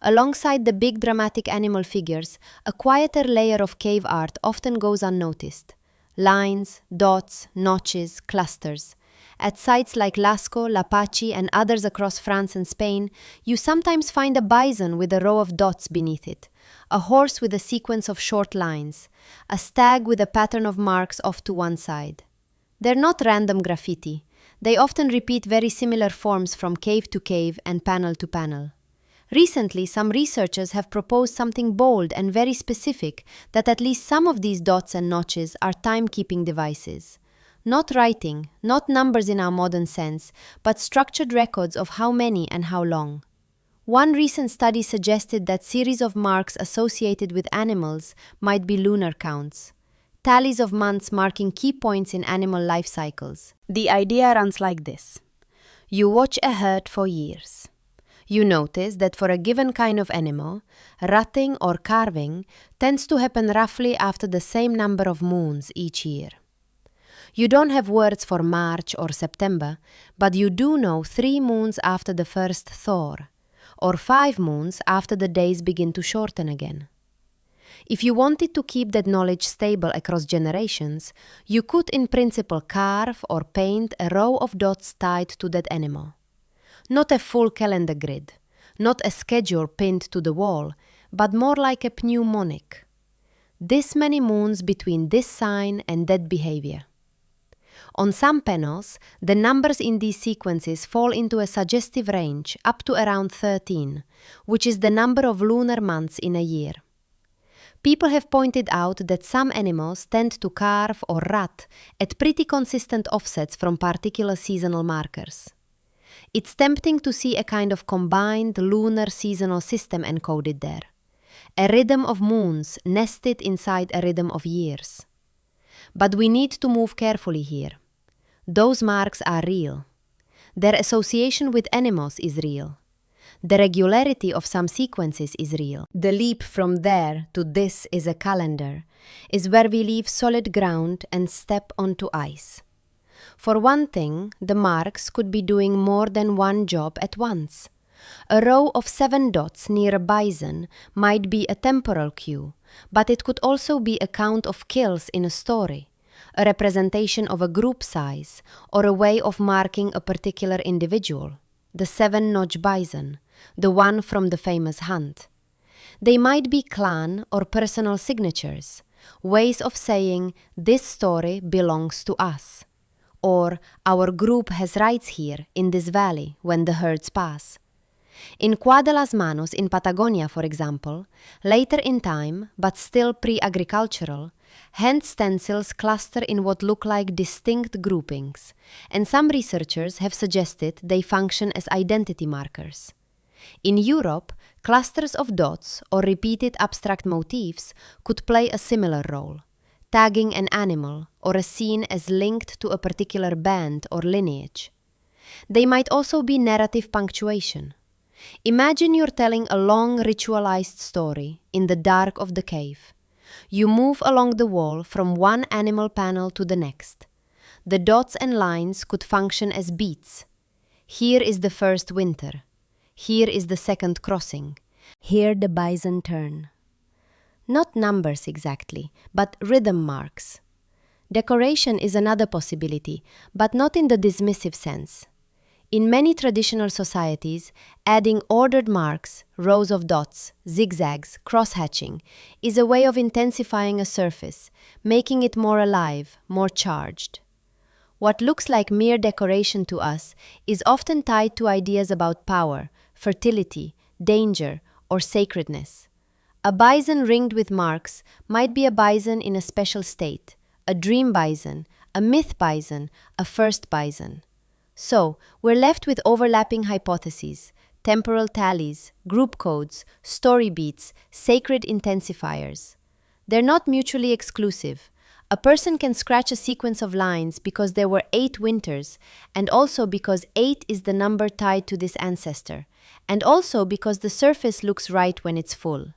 Alongside the big dramatic animal figures, a quieter layer of cave art often goes unnoticed. Lines, dots, notches, clusters. At sites like Lascaux, Lapachi, and others across France and Spain, you sometimes find a bison with a row of dots beneath it, a horse with a sequence of short lines, a stag with a pattern of marks off to one side. They're not random graffiti. They often repeat very similar forms from cave to cave and panel to panel. Recently, some researchers have proposed something bold and very specific, that at least some of these dots and notches are timekeeping devices. Not writing, not numbers in our modern sense, but structured records of how many and how long. One recent study suggested that series of marks associated with animals might be lunar counts, tallies of months marking key points in animal life cycles. The idea runs like this. You watch a herd for years. You notice that for a given kind of animal, rutting or calving tends to happen roughly after the same number of moons each year. You don't have words for March or September, but you do know 3 moons after the first thaw, or 5 moons after the days begin to shorten again. If you wanted to keep that knowledge stable across generations, you could in principle carve or paint a row of dots tied to that animal. Not a full calendar grid, not a schedule pinned to the wall, but more like a mnemonic. This many moons between this sign and that behavior. On some panels, the numbers in these sequences fall into a suggestive range up to around 13, which is the number of lunar months in a year. People have pointed out that some animals tend to carve or rut at pretty consistent offsets from particular seasonal markers. It's tempting to see a kind of combined lunar seasonal system encoded there, a rhythm of moons nested inside a rhythm of years. But we need to move carefully here. Those marks are real. Their association with animals is real. The regularity of some sequences is real. The leap from there to this is a calendar, is where we leave solid ground and step onto ice. For one thing, the marks could be doing more than one job at once. A row of 7 dots near a bison might be a temporal cue, but it could also be a count of kills in a story, a representation of a group size, or a way of marking a particular individual. The 7-notch bison, the one from the famous hunt. They might be clan or personal signatures, ways of saying this story belongs to us, or our group has rights here in this valley when the herds pass. In Cuá de las Manos in Patagonia, for example, later in time, but still pre-agricultural, hand stencils cluster in what look like distinct groupings, and some researchers have suggested they function as identity markers. In Europe, clusters of dots or repeated abstract motifs could play a similar role, tagging an animal or a scene as linked to a particular band or lineage. They might also be narrative punctuation. Imagine you're telling a long ritualized story in the dark of the cave. You move along the wall from one animal panel to the next. The dots and lines could function as beats. Here is the first winter. Here is the second crossing. Here the bison turn. Not numbers exactly, but rhythm marks. Decoration is another possibility, but not in the dismissive sense. In many traditional societies, adding ordered marks, rows of dots, zigzags, cross-hatching, is a way of intensifying a surface, making it more alive, more charged. What looks like mere decoration to us is often tied to ideas about power, fertility, danger, or sacredness. A bison ringed with marks might be a bison in a special state, a dream bison, a myth bison, a first bison. So, we're left with overlapping hypotheses, temporal tallies, group codes, story beats, sacred intensifiers. They're not mutually exclusive. A person can scratch a sequence of lines because there were 8 winters, and also because 8 is the number tied to this ancestor, and also because the surface looks right when it's full.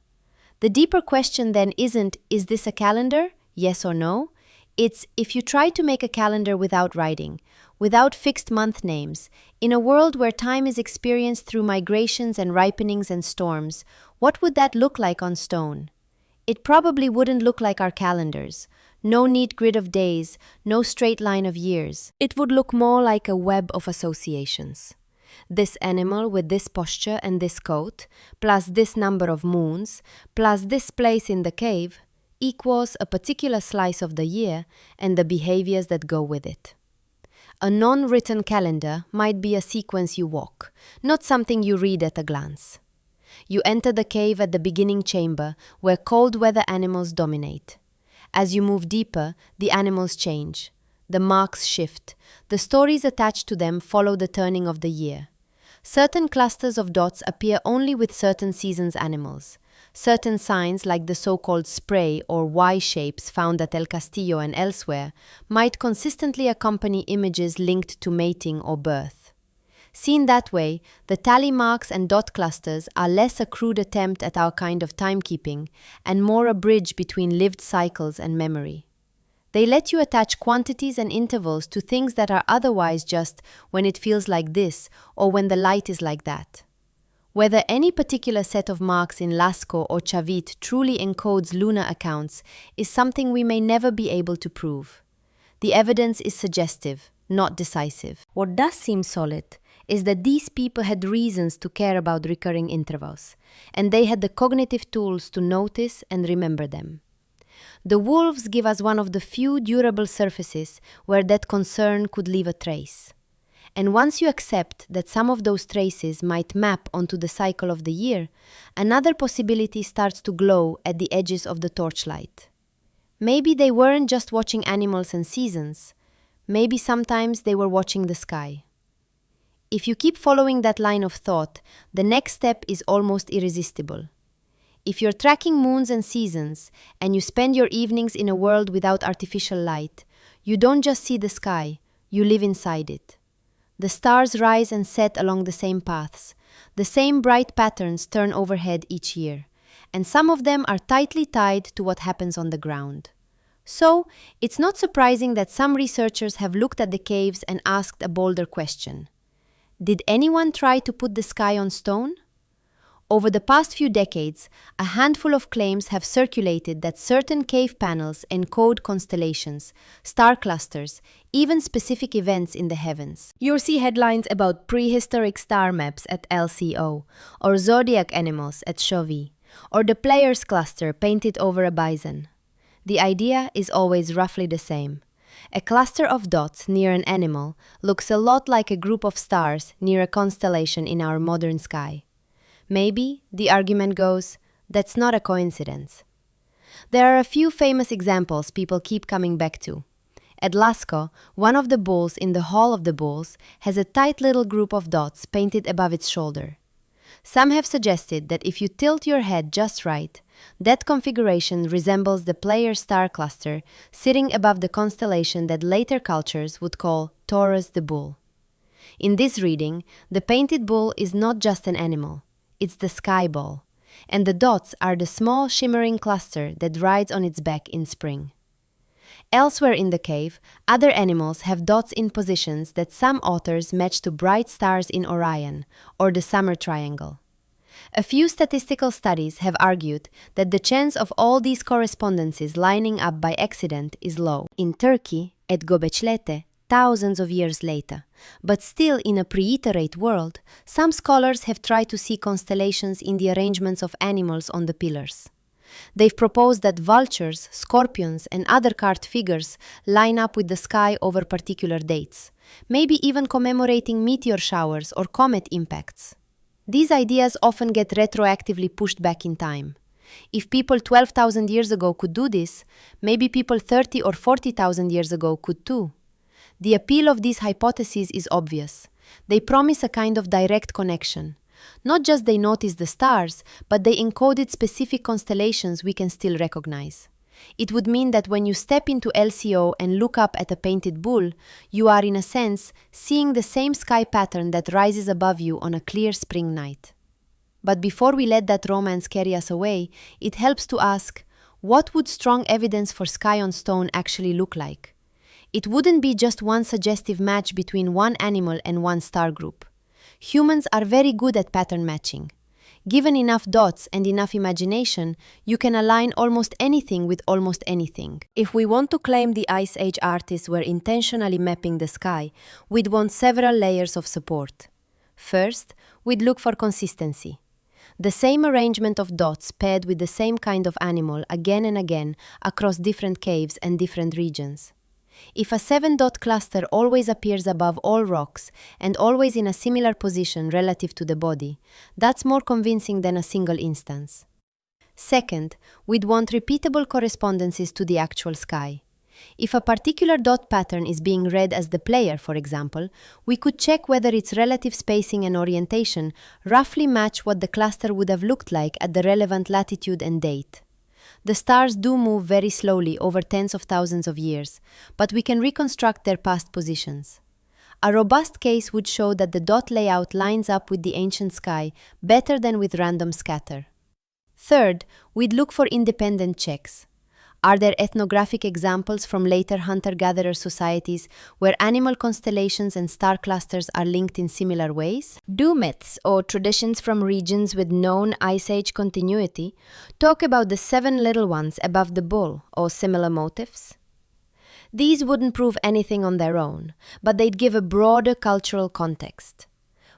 The deeper question then isn't, is this a calendar? Yes or no? It's, if you try to make a calendar without writing, without fixed month names, in a world where time is experienced through migrations and ripenings and storms, what would that look like on stone? It probably wouldn't look like our calendars, No neat grid of days, no straight line of years. It would look more like a web of associations. This animal with this posture and this coat, plus this number of moons, plus this place in the cave, equals a particular slice of the year and the behaviors that go with it. A non-written calendar might be a sequence you walk, not something you read at a glance. You enter the cave at the beginning chamber, where cold weather animals dominate. As you move deeper, the animals change. The marks shift. The stories attached to them follow the turning of the year. Certain clusters of dots appear only with certain seasons' animals. Certain signs, like the so-called spray or Y shapes found at El Castillo and elsewhere, might consistently accompany images linked to mating or birth. Seen that way, the tally marks and dot clusters are less a crude attempt at our kind of timekeeping and more a bridge between lived cycles and memory. They let you attach quantities and intervals to things that are otherwise just when it feels like this or when the light is like that. Whether any particular set of marks in Lascaux or Chavit truly encodes lunar accounts is something we may never be able to prove. The evidence is suggestive, not decisive. What does seem solid is that these people had reasons to care about recurring intervals, and they had the cognitive tools to notice and remember them. The wolves give us one of the few durable surfaces where that concern could leave a trace. And once you accept that some of those traces might map onto the cycle of the year, another possibility starts to glow at the edges of the torchlight. Maybe they weren't just watching animals and seasons. Maybe sometimes they were watching the sky. If you keep following that line of thought, the next step is almost irresistible. If you're tracking moons and seasons, and you spend your evenings in a world without artificial light, you don't just see the sky, you live inside it. The stars rise and set along the same paths. The same bright patterns turn overhead each year, and some of them are tightly tied to what happens on the ground. So, it's not surprising that some researchers have looked at the caves and asked a bolder question. Did anyone try to put the sky on stone? Over the past few decades, a handful of claims have circulated that certain cave panels encode constellations, star clusters, even specific events in the heavens. You'll see headlines about prehistoric star maps at LCO, or zodiac animals at Chauvet, or the Players cluster painted over a bison. The idea is always roughly the same. A cluster of dots near an animal looks a lot like a group of stars near a constellation in our modern sky. Maybe, the argument goes, that's not a coincidence. There are a few famous examples people keep coming back to. At Lascaux, one of the bulls in the Hall of the Bulls has a tight little group of dots painted above its shoulder. Some have suggested that if you tilt your head just right, that configuration resembles the Player star cluster sitting above the constellation that later cultures would call Taurus the Bull. In this reading, the painted bull is not just an animal. It's the sky ball, and the dots are the small shimmering cluster that rides on its back in spring. Elsewhere in the cave, other animals have dots in positions that some authors match to bright stars in Orion, or the Summer Triangle. A few statistical studies have argued that the chance of all these correspondences lining up by accident is low. In Turkey, at Göbeklete, thousands of years later, but still in a pre-Literate world, some scholars have tried to see constellations in the arrangements of animals on the pillars. They've proposed that vultures, scorpions, and other carved figures line up with the sky over particular dates, maybe even commemorating meteor showers or comet impacts. These ideas often get retroactively pushed back in time. If people 12,000 years ago could do this, maybe people 30 or 40,000 years ago could too. The appeal of these hypotheses is obvious. They promise a kind of direct connection. Not just they notice the stars, but they encoded specific constellations we can still recognize. It would mean that when you step into LCO and look up at a painted bull, you are, in a sense, seeing the same sky pattern that rises above you on a clear spring night. But before we let that romance carry us away, it helps to ask, what would strong evidence for sky on stone actually look like? It wouldn't be just one suggestive match between one animal and one star group. Humans are very good at pattern matching. Given enough dots and enough imagination, you can align almost anything with almost anything. If we want to claim the Ice Age artists were intentionally mapping the sky, we'd want several layers of support. First, we'd look for consistency. The same arrangement of dots paired with the same kind of animal again and again across different caves and different regions. If a 7-dot cluster always appears above all rocks and always in a similar position relative to the body, that's more convincing than a single instance. Second, we'd want repeatable correspondences to the actual sky. If a particular dot pattern is being read as the player, for example, we could check whether its relative spacing and orientation roughly match what the cluster would have looked like at the relevant latitude and date. The stars do move very slowly over tens of thousands of years, but we can reconstruct their past positions. A robust case would show that the dot layout lines up with the ancient sky better than with random scatter. Third, we'd look for independent checks. Are there ethnographic examples from later hunter-gatherer societies where animal constellations and star clusters are linked in similar ways? Do myths or traditions from regions with known Ice Age continuity talk about the 7 little ones above the bull or similar motifs? These wouldn't prove anything on their own, but they'd give a broader cultural context.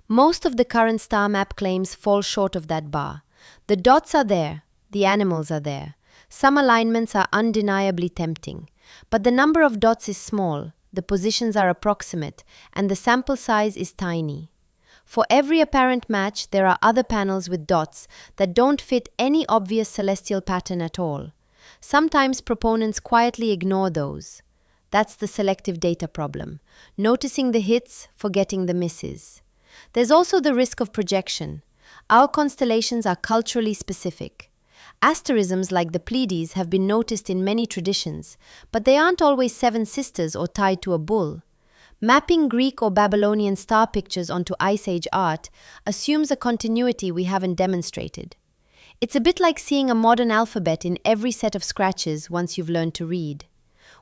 Most of the current star map claims fall short of that bar. The dots are there, the animals are there. Some alignments are undeniably tempting, but the number of dots is small, the positions are approximate, and the sample size is tiny. For every apparent match, there are other panels with dots that don't fit any obvious celestial pattern at all. Sometimes proponents quietly ignore those. That's the selective data problem, noticing the hits, forgetting the misses. There's also the risk of projection. Our constellations are culturally specific. Asterisms like the Pleiades have been noticed in many traditions, but they aren't always 7 sisters or tied to a bull. Mapping Greek or Babylonian star pictures onto Ice Age art assumes a continuity we haven't demonstrated. It's a bit like seeing a modern alphabet in every set of scratches once you've learned to read.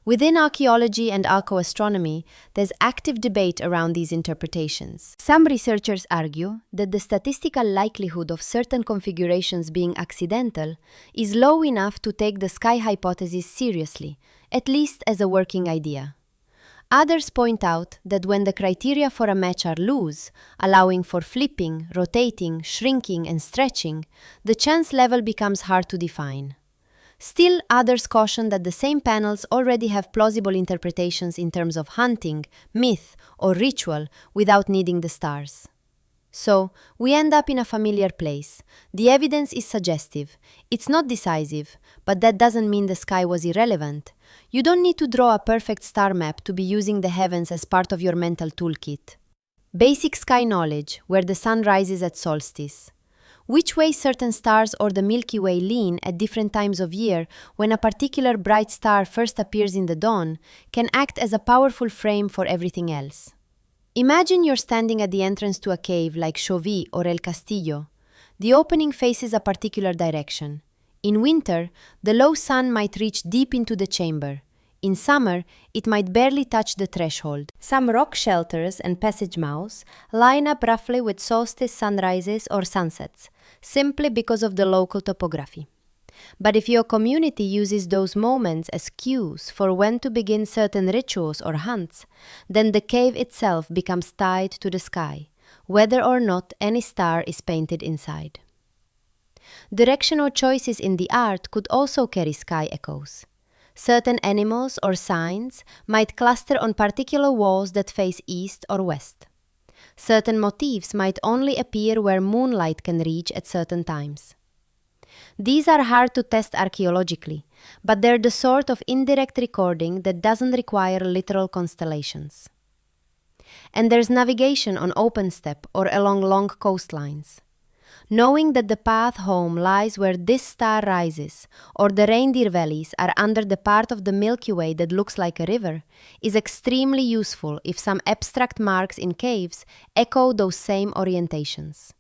Within archaeology and archaeoastronomy, there's active debate around these interpretations. Some researchers argue that the statistical likelihood of certain configurations being accidental is low enough to take the sky hypothesis seriously, at least as a working idea. Others point out that when the criteria for a match are loose, allowing for flipping, rotating, shrinking, and stretching, the chance level becomes hard to define. Still, others caution that the same panels already have plausible interpretations in terms of hunting, myth, or ritual without needing the stars. So, we end up in a familiar place. The evidence is suggestive. It's not decisive, but that doesn't mean the sky was irrelevant. You don't need to draw a perfect star map to be using the heavens as part of your mental toolkit. Basic sky knowledge, where the sun rises at solstice. Which way certain stars or the Milky Way lean at different times of year when a particular bright star first appears in the dawn can act as a powerful frame for everything else. Imagine you're standing at the entrance to a cave like Chauvet or El Castillo. The opening faces a particular direction. In winter, the low sun might reach deep into the chamber. In summer, it might barely touch the threshold. Some rock shelters and passage mouths line up roughly with solstice sunrises or sunsets, simply because of the local topography. But if your community uses those moments as cues for when to begin certain rituals or hunts, then the cave itself becomes tied to the sky, whether or not any star is painted inside. Direction or choices in the art could also carry sky echoes. Certain animals or signs might cluster on particular walls that face east or west. Certain motifs might only appear where moonlight can reach at certain times. These are hard to test archaeologically, but they're the sort of indirect recording that doesn't require literal constellations. And there's navigation on open steppe or along long coastlines. Knowing that the path home lies where this star rises, or the reindeer valleys are under the part of the Milky Way that looks like a river, is extremely useful if some abstract marks in caves echo those same orientations.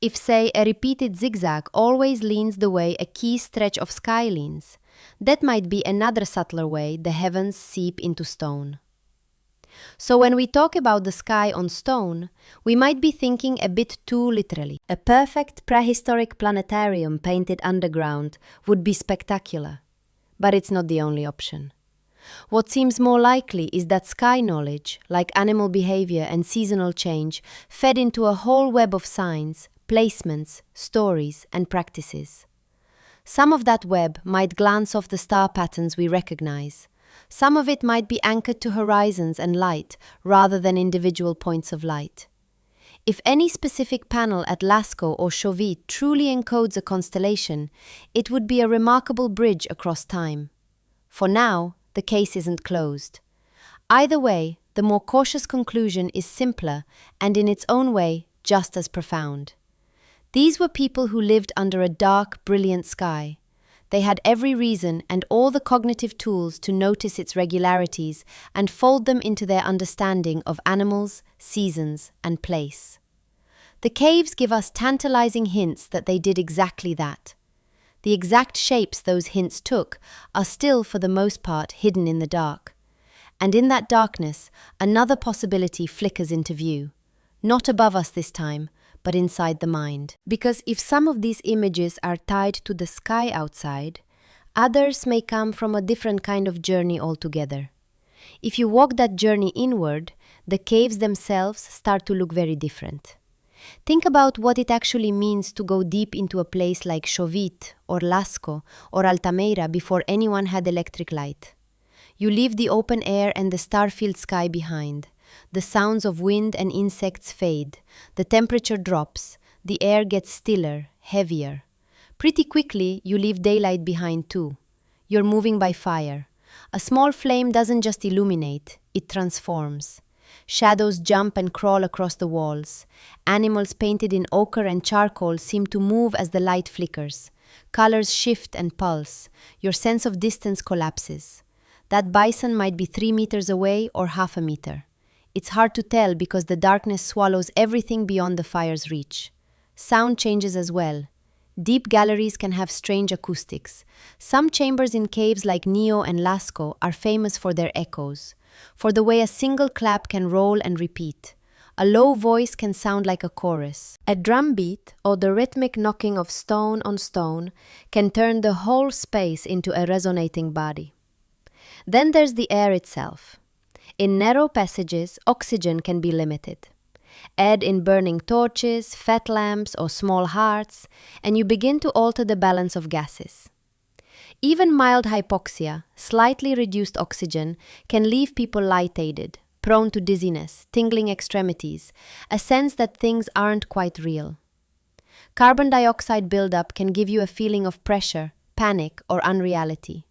If, say, a repeated zigzag always leans the way a key stretch of sky leans, that might be another subtler way the heavens seep into stone. So when we talk about the sky on stone, we might be thinking a bit too literally. A perfect prehistoric planetarium painted underground would be spectacular, but it's not the only option. What seems more likely is that sky knowledge, like animal behavior and seasonal change, fed into a whole web of signs, placements, stories, and practices. Some of that web might glance off the star patterns we recognize. Some of it might be anchored to horizons and light rather than individual points of light. If any specific panel at Lascaux or Chauvet truly encodes a constellation, it would be a remarkable bridge across time. For now, the case isn't closed. Either way, the more cautious conclusion is simpler and in its own way just as profound. These were people who lived under a dark, brilliant sky. They had every reason and all the cognitive tools to notice its regularities and fold them into their understanding of animals, seasons, and place. The caves give us tantalizing hints that they did exactly that. The exact shapes those hints took are still, for the most part, hidden in the dark. And in that darkness, another possibility flickers into view. Not above us this time, but inside the mind. Because if some of these images are tied to the sky outside, others may come from a different kind of journey altogether. If you walk that journey inward, the caves themselves start to look very different. Think about what it actually means to go deep into a place like Chauvet or Lascaux or Altamira before anyone had electric light. You leave the open air and the star-filled sky behind. The sounds of wind and insects fade. The temperature drops. The air gets stiller, heavier. Pretty quickly, you leave daylight behind too. You're moving by fire. A small flame doesn't just illuminate, it transforms. Shadows jump and crawl across the walls. Animals painted in ochre and charcoal seem to move as the light flickers. Colors shift and pulse. Your sense of distance collapses. That bison might be 3 meters away or half a meter. It's hard to tell because the darkness swallows everything beyond the fire's reach. Sound changes as well. Deep galleries can have strange acoustics. Some chambers in caves like Neo and Lascaux are famous for their echoes, for the way a single clap can roll and repeat. A low voice can sound like a chorus. A drum beat, or the rhythmic knocking of stone on stone, can turn the whole space into a resonating body. Then there's the air itself. In narrow passages, oxygen can be limited. Add in burning torches, fat lamps, or small hearts, and you begin to alter the balance of gases. Even mild hypoxia, slightly reduced oxygen, can leave people lightheaded, prone to dizziness, tingling extremities, a sense that things aren't quite real. Carbon dioxide buildup can give you a feeling of pressure, panic, or unreality.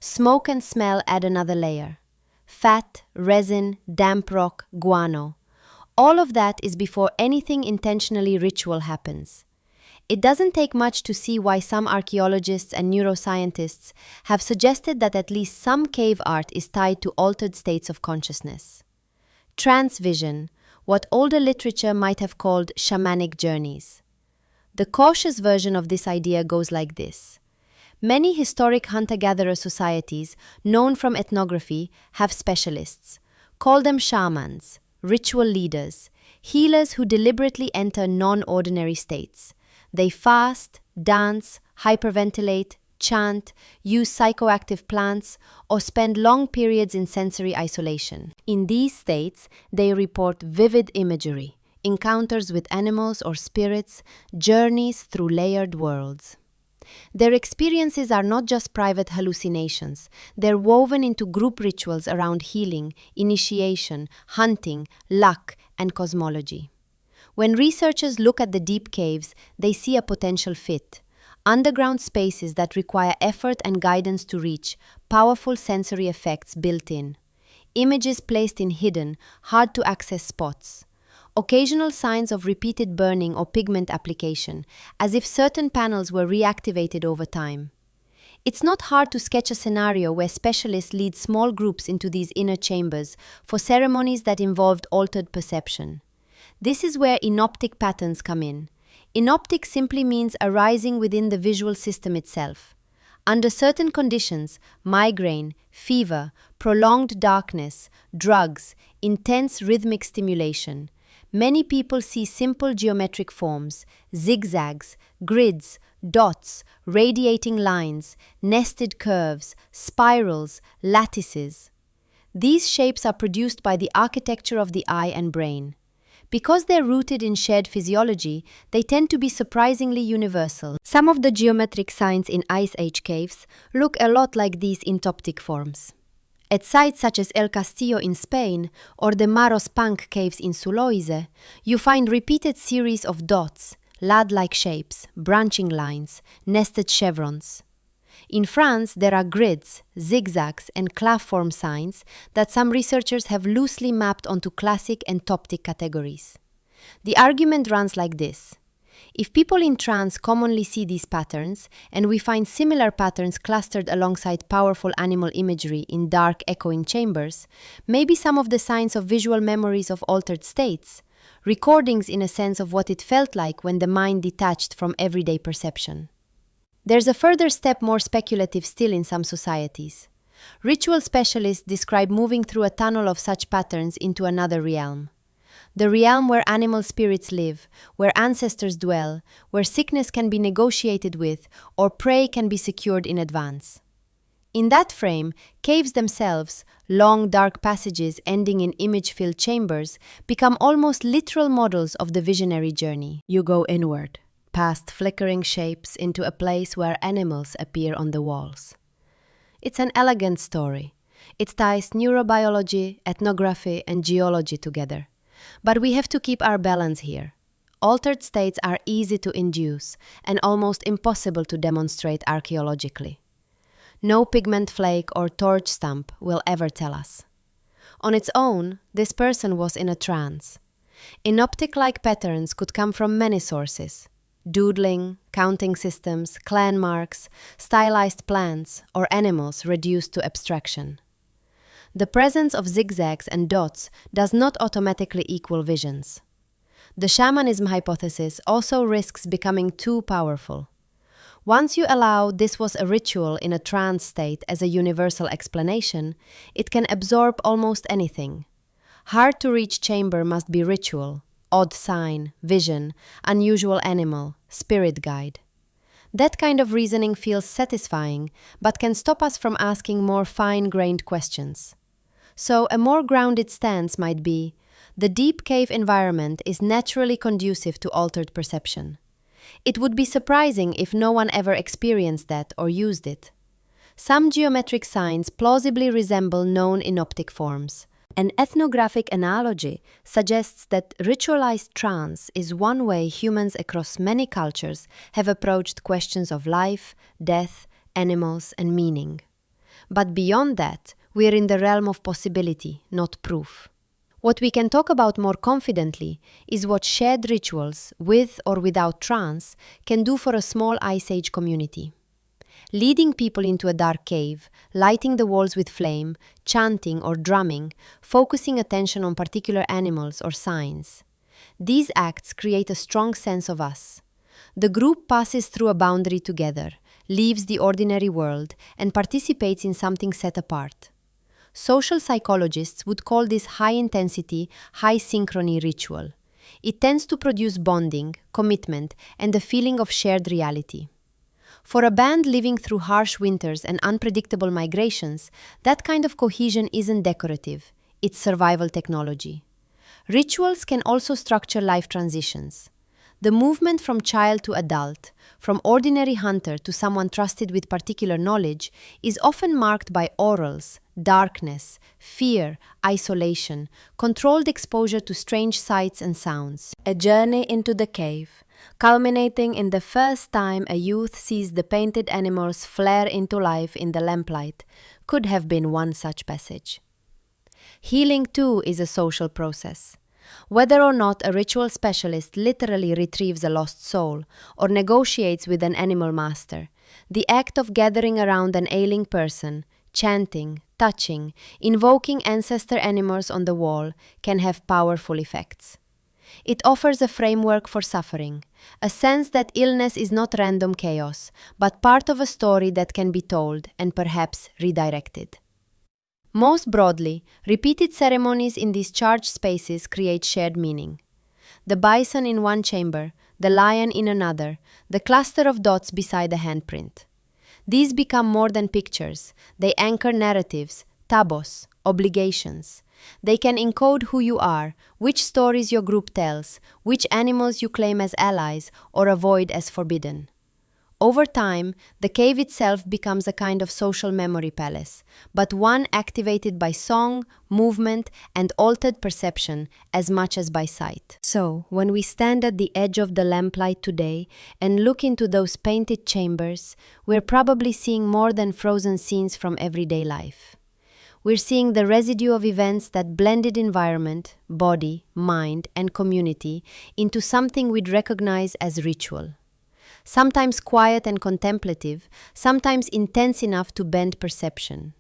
Smoke and smell add another layer. Fat, resin, damp rock, guano. All of that is before anything intentionally ritual happens. It doesn't take much to see why some archaeologists and neuroscientists have suggested that at least some cave art is tied to altered states of consciousness. Trance vision, what older literature might have called shamanic journeys. The cautious version of this idea goes like this. Many historic hunter-gatherer societies, known from ethnography, have specialists. Call them shamans, ritual leaders, healers who deliberately enter non-ordinary states. They fast, dance, hyperventilate, chant, use psychoactive plants, or spend long periods in sensory isolation. In these states, they report vivid imagery, encounters with animals or spirits, journeys through layered worlds. Their experiences are not just private hallucinations, they're woven into group rituals around healing, initiation, hunting, luck, and cosmology. When researchers look at the deep caves, they see a potential fit. Underground spaces that require effort and guidance to reach, powerful sensory effects built in. Images placed in hidden, hard-to-access spots. Occasional signs of repeated burning or pigment application, as if certain panels were reactivated over time. It's not hard to sketch a scenario where specialists lead small groups into these inner chambers for ceremonies that involved altered perception. This is where inoptic patterns come in. Inoptic simply means arising within the visual system itself. Under certain conditions, migraine, fever, prolonged darkness, drugs, intense rhythmic stimulation. Many people see simple geometric forms, zigzags, grids, dots, radiating lines, nested curves, spirals, lattices. These shapes are produced by the architecture of the eye and brain. Because they're rooted in shared physiology, they tend to be surprisingly universal. Some of the geometric signs in Ice Age caves look a lot like these entoptic forms. At sites such as El Castillo in Spain or the Maros Pank caves in Suloise, you find repeated series of dots, lad-like shapes, branching lines, nested chevrons. In France, there are grids, zigzags, and claviform signs that some researchers have loosely mapped onto classic entoptic categories. The argument runs like this. If people in trance commonly see these patterns, and we find similar patterns clustered alongside powerful animal imagery in dark, echoing chambers, maybe some of the signs of visual memories of altered states, recordings in a sense of what it felt like when the mind detached from everyday perception. There's a further step more speculative still in some societies. Ritual specialists describe moving through a tunnel of such patterns into another realm. The realm where animal spirits live, where ancestors dwell, where sickness can be negotiated with, or prey can be secured in advance. In that frame, caves themselves, long dark passages ending in image-filled chambers, become almost literal models of the visionary journey. You go inward, past flickering shapes into a place where animals appear on the walls. It's an elegant story. It ties neurobiology, ethnography, and geology together. But we have to keep our balance here. Altered states are easy to induce and almost impossible to demonstrate archaeologically. No pigment flake or torch stump will ever tell us. On its own, this person was in a trance. Enoptic-like patterns could come from many sources: doodling, counting systems, clan marks, stylized plants, or animals reduced to abstraction. The presence of zigzags and dots does not automatically equal visions. The shamanism hypothesis also risks becoming too powerful. Once you allow this was a ritual in a trance state as a universal explanation, it can absorb almost anything. Hard-to-reach chamber must be ritual, odd sign, vision, unusual animal, spirit guide. That kind of reasoning feels satisfying, but can stop us from asking more fine-grained questions. So, a more grounded stance might be, the deep cave environment is naturally conducive to altered perception. It would be surprising if no one ever experienced that or used it. Some geometric signs plausibly resemble known enoptic forms. An ethnographic analogy suggests that ritualized trance is one way humans across many cultures have approached questions of life, death, animals, and meaning. But beyond that, we are in the realm of possibility, not proof. What we can talk about more confidently is what shared rituals, with or without trance, can do for a small Ice Age community. Leading people into a dark cave, lighting the walls with flame, chanting or drumming, focusing attention on particular animals or signs. These acts create a strong sense of us. The group passes through a boundary together, leaves the ordinary world, and participates in something set apart. Social psychologists would call this high-intensity, high-synchrony ritual. It tends to produce bonding, commitment, and a feeling of shared reality. For a band living through harsh winters and unpredictable migrations, that kind of cohesion isn't decorative, it's survival technology. Rituals can also structure life transitions. The movement from child to adult, from ordinary hunter to someone trusted with particular knowledge, is often marked by orals, darkness, fear, isolation, controlled exposure to strange sights and sounds. A journey into the cave, culminating in the first time a youth sees the painted animals flare into life in the lamplight, could have been one such passage. Healing, too, is a social process. Whether or not a ritual specialist literally retrieves a lost soul or negotiates with an animal master, the act of gathering around an ailing person, chanting, touching, invoking ancestor animals on the wall can have powerful effects. It offers a framework for suffering, a sense that illness is not random chaos, but part of a story that can be told and perhaps redirected. Most broadly, repeated ceremonies in these charged spaces create shared meaning. The bison in one chamber, the lion in another, the cluster of dots beside the handprint. These become more than pictures. They anchor narratives, tabos, obligations. They can encode who you are, which stories your group tells, which animals you claim as allies or avoid as forbidden. Over time, the cave itself becomes a kind of social memory palace, but one activated by song, movement, and altered perception as much as by sight. So, when we stand at the edge of the lamplight today and look into those painted chambers, we're probably seeing more than frozen scenes from everyday life. We're seeing the residue of events that blended environment, body, mind, and community into something we'd recognize as ritual. Sometimes quiet and contemplative, sometimes intense enough to bend perception.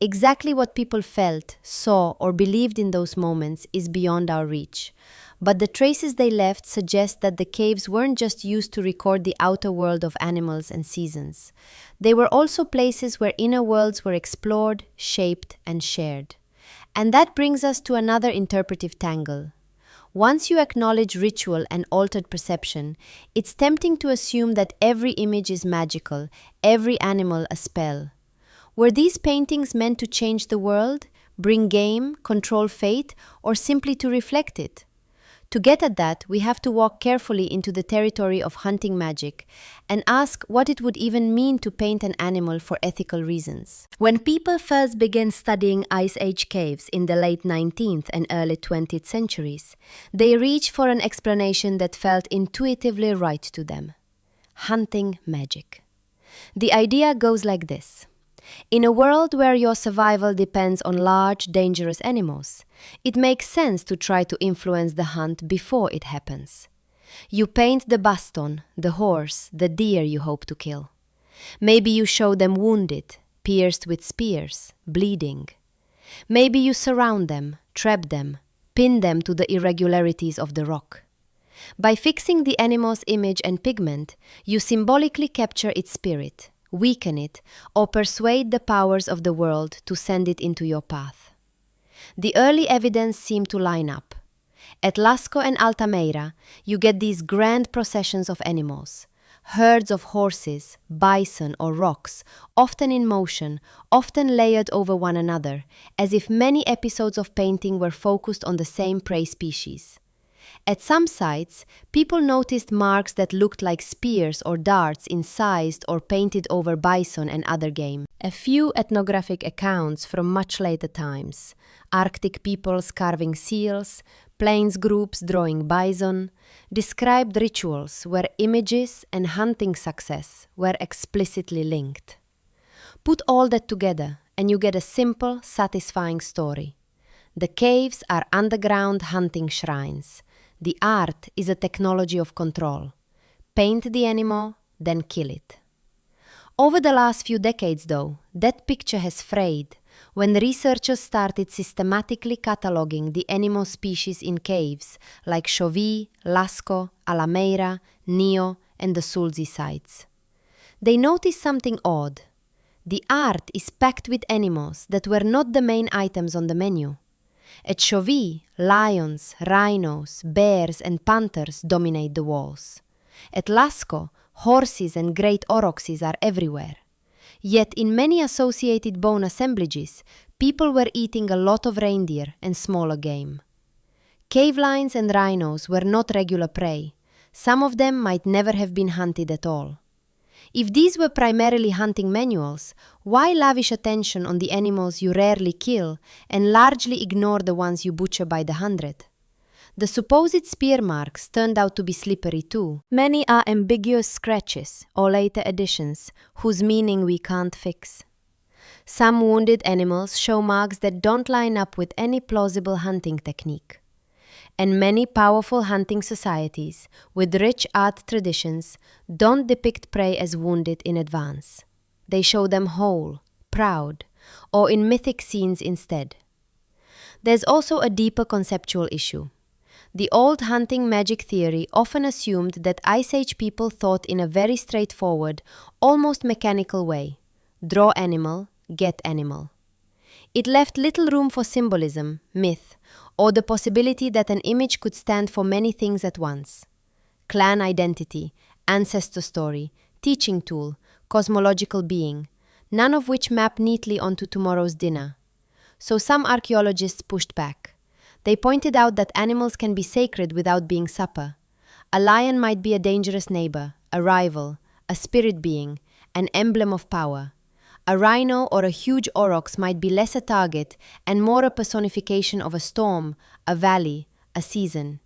Exactly what people felt, saw, or believed in those moments is beyond our reach. But the traces they left suggest that the caves weren't just used to record the outer world of animals and seasons. They were also places where inner worlds were explored, shaped, and shared. And that brings us to another interpretive tangle. Once you acknowledge ritual and altered perception, it's tempting to assume that every image is magical, every animal a spell. Were these paintings meant to change the world, bring game, control fate, or simply to reflect it? To get at that, we have to walk carefully into the territory of hunting magic and ask what it would even mean to paint an animal for ethical reasons. When people first began studying Ice Age caves in the late 19th and early 20th centuries, they reached for an explanation that felt intuitively right to them: hunting magic. The idea goes like this. In a world where your survival depends on large, dangerous animals, it makes sense to try to influence the hunt before it happens. You paint the baston, the horse, the deer you hope to kill. Maybe you show them wounded, pierced with spears, bleeding. Maybe you surround them, trap them, pin them to the irregularities of the rock. By fixing the animal's image and pigment, you symbolically capture its spirit, weaken it, or persuade the powers of the world to send it into your path. The early evidence seemed to line up. At Lascaux and Altamira, you get these grand processions of animals, herds of horses, bison, or rocks, often in motion, often layered over one another, as if many episodes of painting were focused on the same prey species. At some sites, people noticed marks that looked like spears or darts incised or painted over bison and other game. A few ethnographic accounts from much later times: Arctic peoples carving seals, plains groups drawing bison, described rituals where images and hunting success were explicitly linked. Put all that together and you get a simple, satisfying story. The caves are underground hunting shrines. The art is a technology of control. Paint the animal, then kill it. Over the last few decades, though, that picture has frayed when researchers started systematically cataloging the animal species in caves like Chauvet, Lascaux, Alameira, Nio, and the Sulzi sites. They noticed something odd. The art is packed with animals that were not the main items on the menu. At Chauvet, lions, rhinos, bears, and panthers dominate the walls. At Lascaux, horses and great aurochses are everywhere. Yet in many associated bone assemblages, people were eating a lot of reindeer and smaller game. Cave lions and rhinos were not regular prey. Some of them might never have been hunted at all. If these were primarily hunting manuals, why lavish attention on the animals you rarely kill and largely ignore the ones you butcher by the hundred? The supposed spear marks turned out to be slippery too. Many are ambiguous scratches or later additions whose meaning we can't fix. Some wounded animals show marks that don't line up with any plausible hunting technique. And many powerful hunting societies with rich art traditions don't depict prey as wounded in advance. They show them whole, proud, or in mythic scenes instead. There's also a deeper conceptual issue. The old hunting magic theory often assumed that Ice Age people thought in a very straightforward, almost mechanical way: draw animal, get animal. It left little room for symbolism, myth, or the possibility that an image could stand for many things at once. Clan identity, ancestor story, teaching tool, cosmological being, none of which map neatly onto tomorrow's dinner. So some archaeologists pushed back. They pointed out that animals can be sacred without being supper. A lion might be a dangerous neighbor, a rival, a spirit being, an emblem of power. A rhino or a huge aurochs might be less a target and more a personification of a storm, a valley, a season.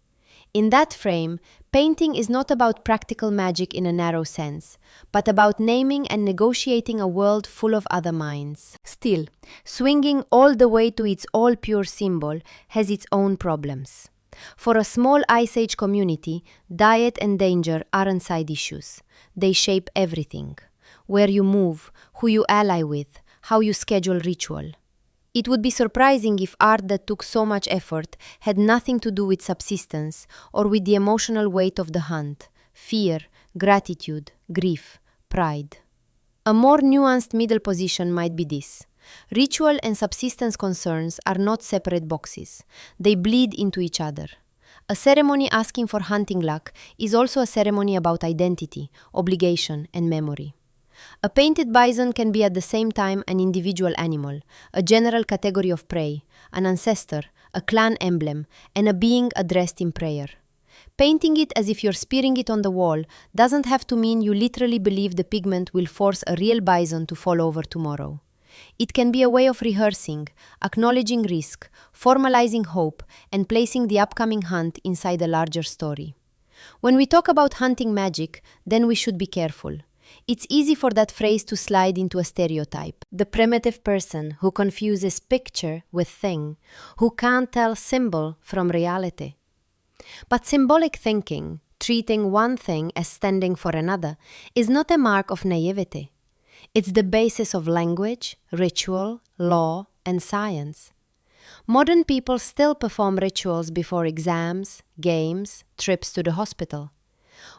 In that frame, painting is not about practical magic in a narrow sense, but about naming and negotiating a world full of other minds. Still, swinging all the way to its all-pure symbol has its own problems. For a small Ice Age community, diet and danger aren't side issues. They shape everything. Where you move, who you ally with, how you schedule ritual. It would be surprising if art that took so much effort had nothing to do with subsistence or with the emotional weight of the hunt, fear, gratitude, grief, pride. A more nuanced middle position might be this. Ritual and subsistence concerns are not separate boxes. They bleed into each other. A ceremony asking for hunting luck is also a ceremony about identity, obligation, and memory. A painted bison can be at the same time an individual animal, a general category of prey, an ancestor, a clan emblem, and a being addressed in prayer. Painting it as if you're spearing it on the wall doesn't have to mean you literally believe the pigment will force a real bison to fall over tomorrow. It can be a way of rehearsing, acknowledging risk, formalizing hope, and placing the upcoming hunt inside a larger story. When we talk about hunting magic, then we should be careful. It's easy for that phrase to slide into a stereotype. The primitive person who confuses picture with thing, who can't tell symbol from reality. But symbolic thinking, treating one thing as standing for another, is not a mark of naivety. It's the basis of language, ritual, law, and science. Modern people still perform rituals before exams, games, trips to the hospital.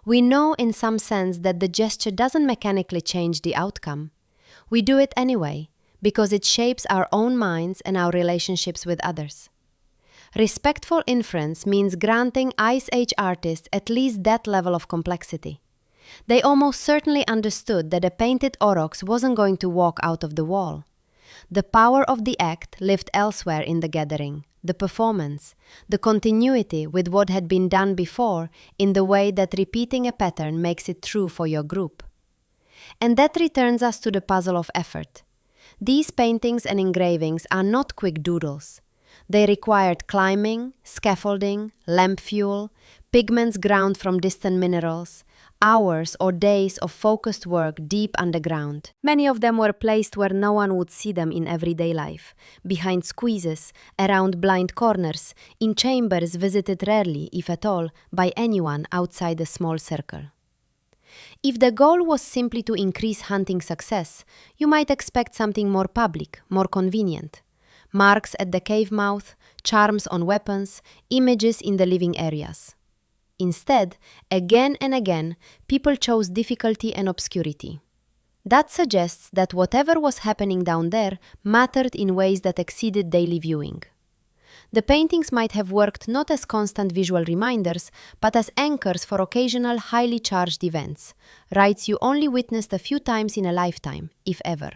We know in some sense that the gesture doesn't mechanically change the outcome. We do it anyway, because it shapes our own minds and our relationships with others. Respectful inference means granting Ice Age artists at least that level of complexity. They almost certainly understood that a painted aurochs wasn't going to walk out of the wall. The power of the act lived elsewhere in the gathering, the performance, the continuity with what had been done before in the way that repeating a pattern makes it true for your group. And that returns us to the puzzle of effort. These paintings and engravings are not quick doodles. They required climbing, scaffolding, lamp fuel, pigments ground from distant minerals, hours or days of focused work deep underground. Many of them were placed where no one would see them in everyday life, behind squeezes, around blind corners, in chambers visited rarely, if at all, by anyone outside a small circle. If the goal was simply to increase hunting success, you might expect something more public, more convenient. Marks at the cave mouth, charms on weapons, images in the living areas. Instead, again and again, people chose difficulty and obscurity. That suggests that whatever was happening down there mattered in ways that exceeded daily viewing. The paintings might have worked not as constant visual reminders, but as anchors for occasional highly charged events, rites you only witnessed a few times in a lifetime, if ever.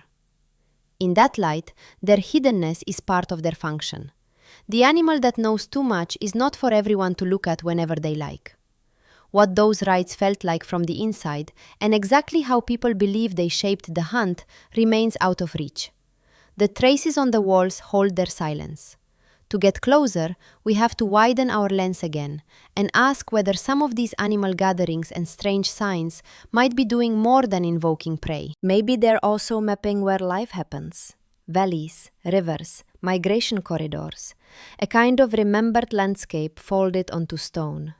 In that light, their hiddenness is part of their function. The animal that knows too much is not for everyone to look at whenever they like. What those rites felt like from the inside, and exactly how people believe they shaped the hunt, remains out of reach. The traces on the walls hold their silence. To get closer, we have to widen our lens again and ask whether some of these animal gatherings and strange signs might be doing more than invoking prey. Maybe they're also mapping where life happens. Valleys, rivers, migration corridors, a kind of remembered landscape folded onto stone.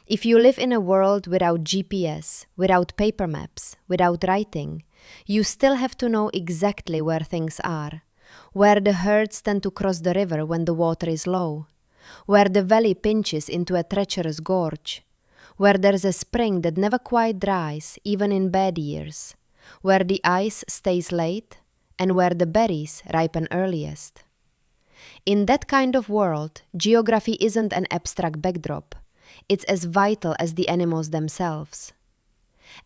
If you live in a world without GPS, without paper maps, without writing, you still have to know exactly where things are. Where the herds tend to cross the river when the water is low, where the valley pinches into a treacherous gorge, where there's a spring that never quite dries even in bad years, where the ice stays late, and where the berries ripen earliest. In that kind of world, geography isn't an abstract backdrop. It's as vital as the animals themselves.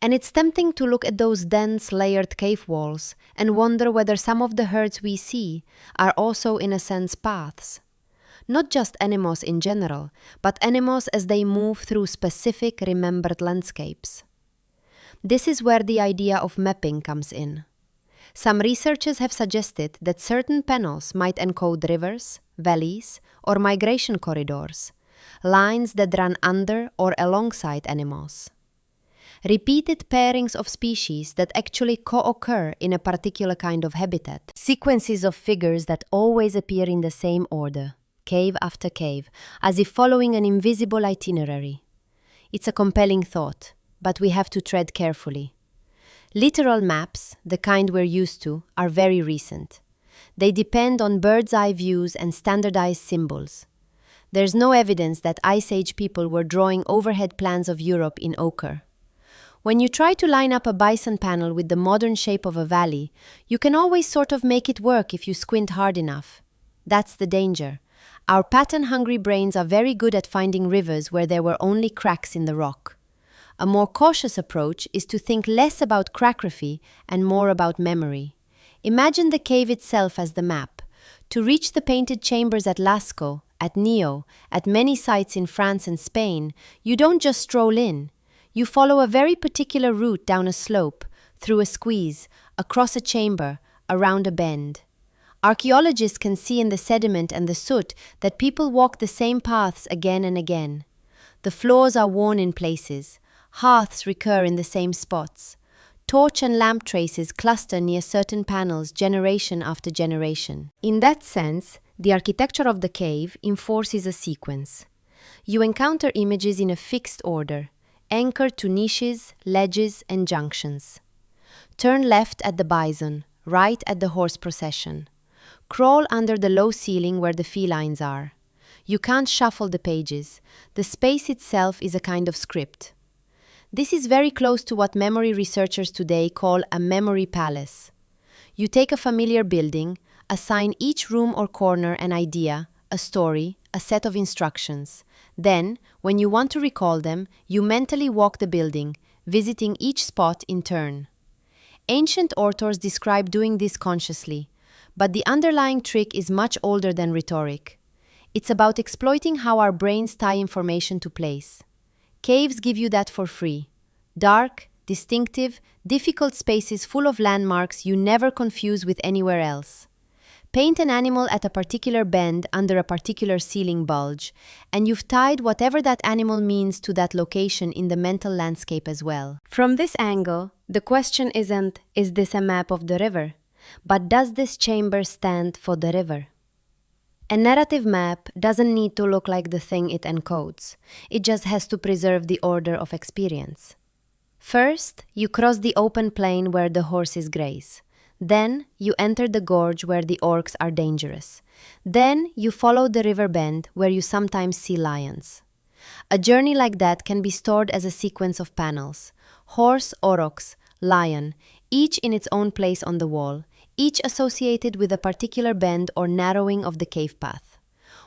And it's tempting to look at those dense, layered cave walls and wonder whether some of the herds we see are also, in a sense, paths. Not just animals in general, but animals as they move through specific, remembered landscapes. This is where the idea of mapping comes in. Some researchers have suggested that certain panels might encode rivers, valleys, or migration corridors, lines that run under or alongside animals. Repeated pairings of species that actually co-occur in a particular kind of habitat. Sequences of figures that always appear in the same order, cave after cave, as if following an invisible itinerary. It's a compelling thought, but we have to tread carefully. Literal maps, the kind we're used to, are very recent. They depend on bird's-eye views and standardized symbols. There's no evidence that Ice Age people were drawing overhead plans of Europe in ochre. When you try to line up a bison panel with the modern shape of a valley, you can always sort of make it work if you squint hard enough. That's the danger. Our pattern-hungry brains are very good at finding rivers where there were only cracks in the rock. A more cautious approach is to think less about crackraphy and more about memory. Imagine the cave itself as the map. To reach the painted chambers at Lascaux, at Neo, at many sites in France and Spain, you don't just stroll in. You follow a very particular route down a slope, through a squeeze, across a chamber, around a bend. Archaeologists can see in the sediment and the soot that people walk the same paths again and again. The floors are worn in places. Hearths recur in the same spots. Torch and lamp traces cluster near certain panels generation after generation. In that sense, the architecture of the cave enforces a sequence. You encounter images in a fixed order, anchored to niches, ledges, and junctions. Turn left at the bison, right at the horse procession. Crawl under the low ceiling where the felines are. You can't shuffle the pages. The space itself is a kind of script. This is very close to what memory researchers today call a memory palace. You take a familiar building, assign each room or corner an idea, a story, a set of instructions. Then, when you want to recall them, you mentally walk the building, visiting each spot in turn. Ancient authors describe doing this consciously, but the underlying trick is much older than rhetoric. It's about exploiting how our brains tie information to place. Caves give you that for free. Dark, distinctive, difficult spaces full of landmarks you never confuse with anywhere else. Paint an animal at a particular bend under a particular ceiling bulge, and you've tied whatever that animal means to that location in the mental landscape as well. From this angle, the question isn't, is this a map of the river? But does this chamber stand for the river? A narrative map doesn't need to look like the thing it encodes. It just has to preserve the order of experience. First, you cross the open plain where the horses graze. Then, you enter the gorge where the orcs are dangerous. Then, you follow the river bend where you sometimes see lions. A journey like that can be stored as a sequence of panels. Horse, aurochs, lion, each in its own place on the wall, each associated with a particular bend or narrowing of the cave path.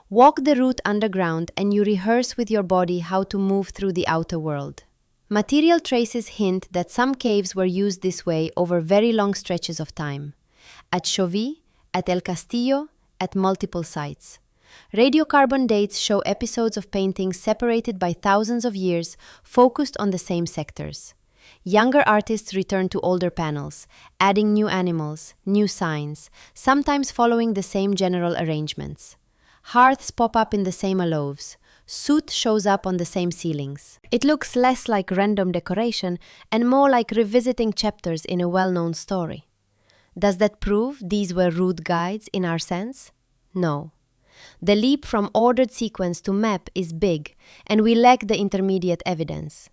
Walk the route underground and you rehearse with your body how to move through the outer world. Material traces hint that some caves were used this way over very long stretches of time. At Chauvy, at El Castillo, at multiple sites. Radiocarbon dates show episodes of paintings separated by thousands of years, focused on the same sectors. Younger artists return to older panels, adding new animals, new signs, sometimes following the same general arrangements. Hearths pop up in the same alcoves. Soot shows up on the same ceilings. It looks less like random decoration and more like revisiting chapters in a well-known story. Does that prove these were route guides in our sense? No. The leap from ordered sequence to map is big, and we lack the intermediate evidence.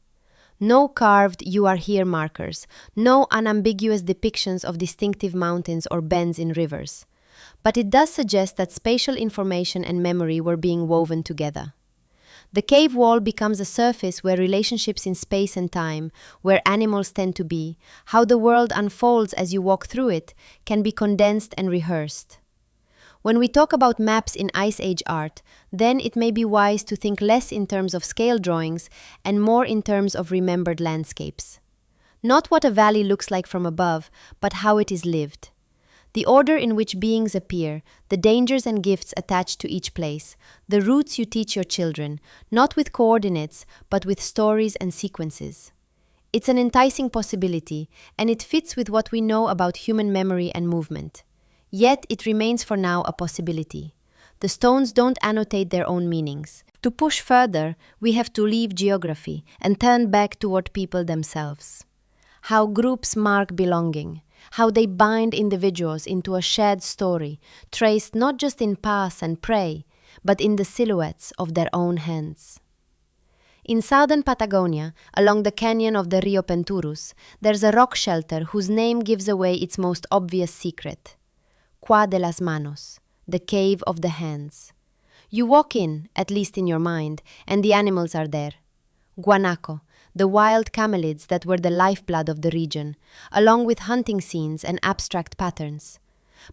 No carved "you are here" markers, no unambiguous depictions of distinctive mountains or bends in rivers. But it does suggest that spatial information and memory were being woven together. The cave wall becomes a surface where relationships in space and time, where animals tend to be, how the world unfolds as you walk through it, can be condensed and rehearsed. When we talk about maps in Ice Age art, then it may be wise to think less in terms of scale drawings and more in terms of remembered landscapes. Not what a valley looks like from above, but how it is lived. The order in which beings appear, the dangers and gifts attached to each place, the routes you teach your children, not with coordinates, but with stories and sequences. It's an enticing possibility, and it fits with what we know about human memory and movement. Yet it remains for now a possibility. The stones don't annotate their own meanings. To push further, we have to leave geography and turn back toward people themselves. How groups mark belonging, how they bind individuals into a shared story, traced not just in pass and pray, but in the silhouettes of their own hands. In southern Patagonia, along the canyon of the Rio Penturus, there's a rock shelter whose name gives away its most obvious secret. Cueva de las Manos, the cave of the hands. You walk in, at least in your mind, and the animals are there. Guanaco, the wild camelids that were the lifeblood of the region, along with hunting scenes and abstract patterns.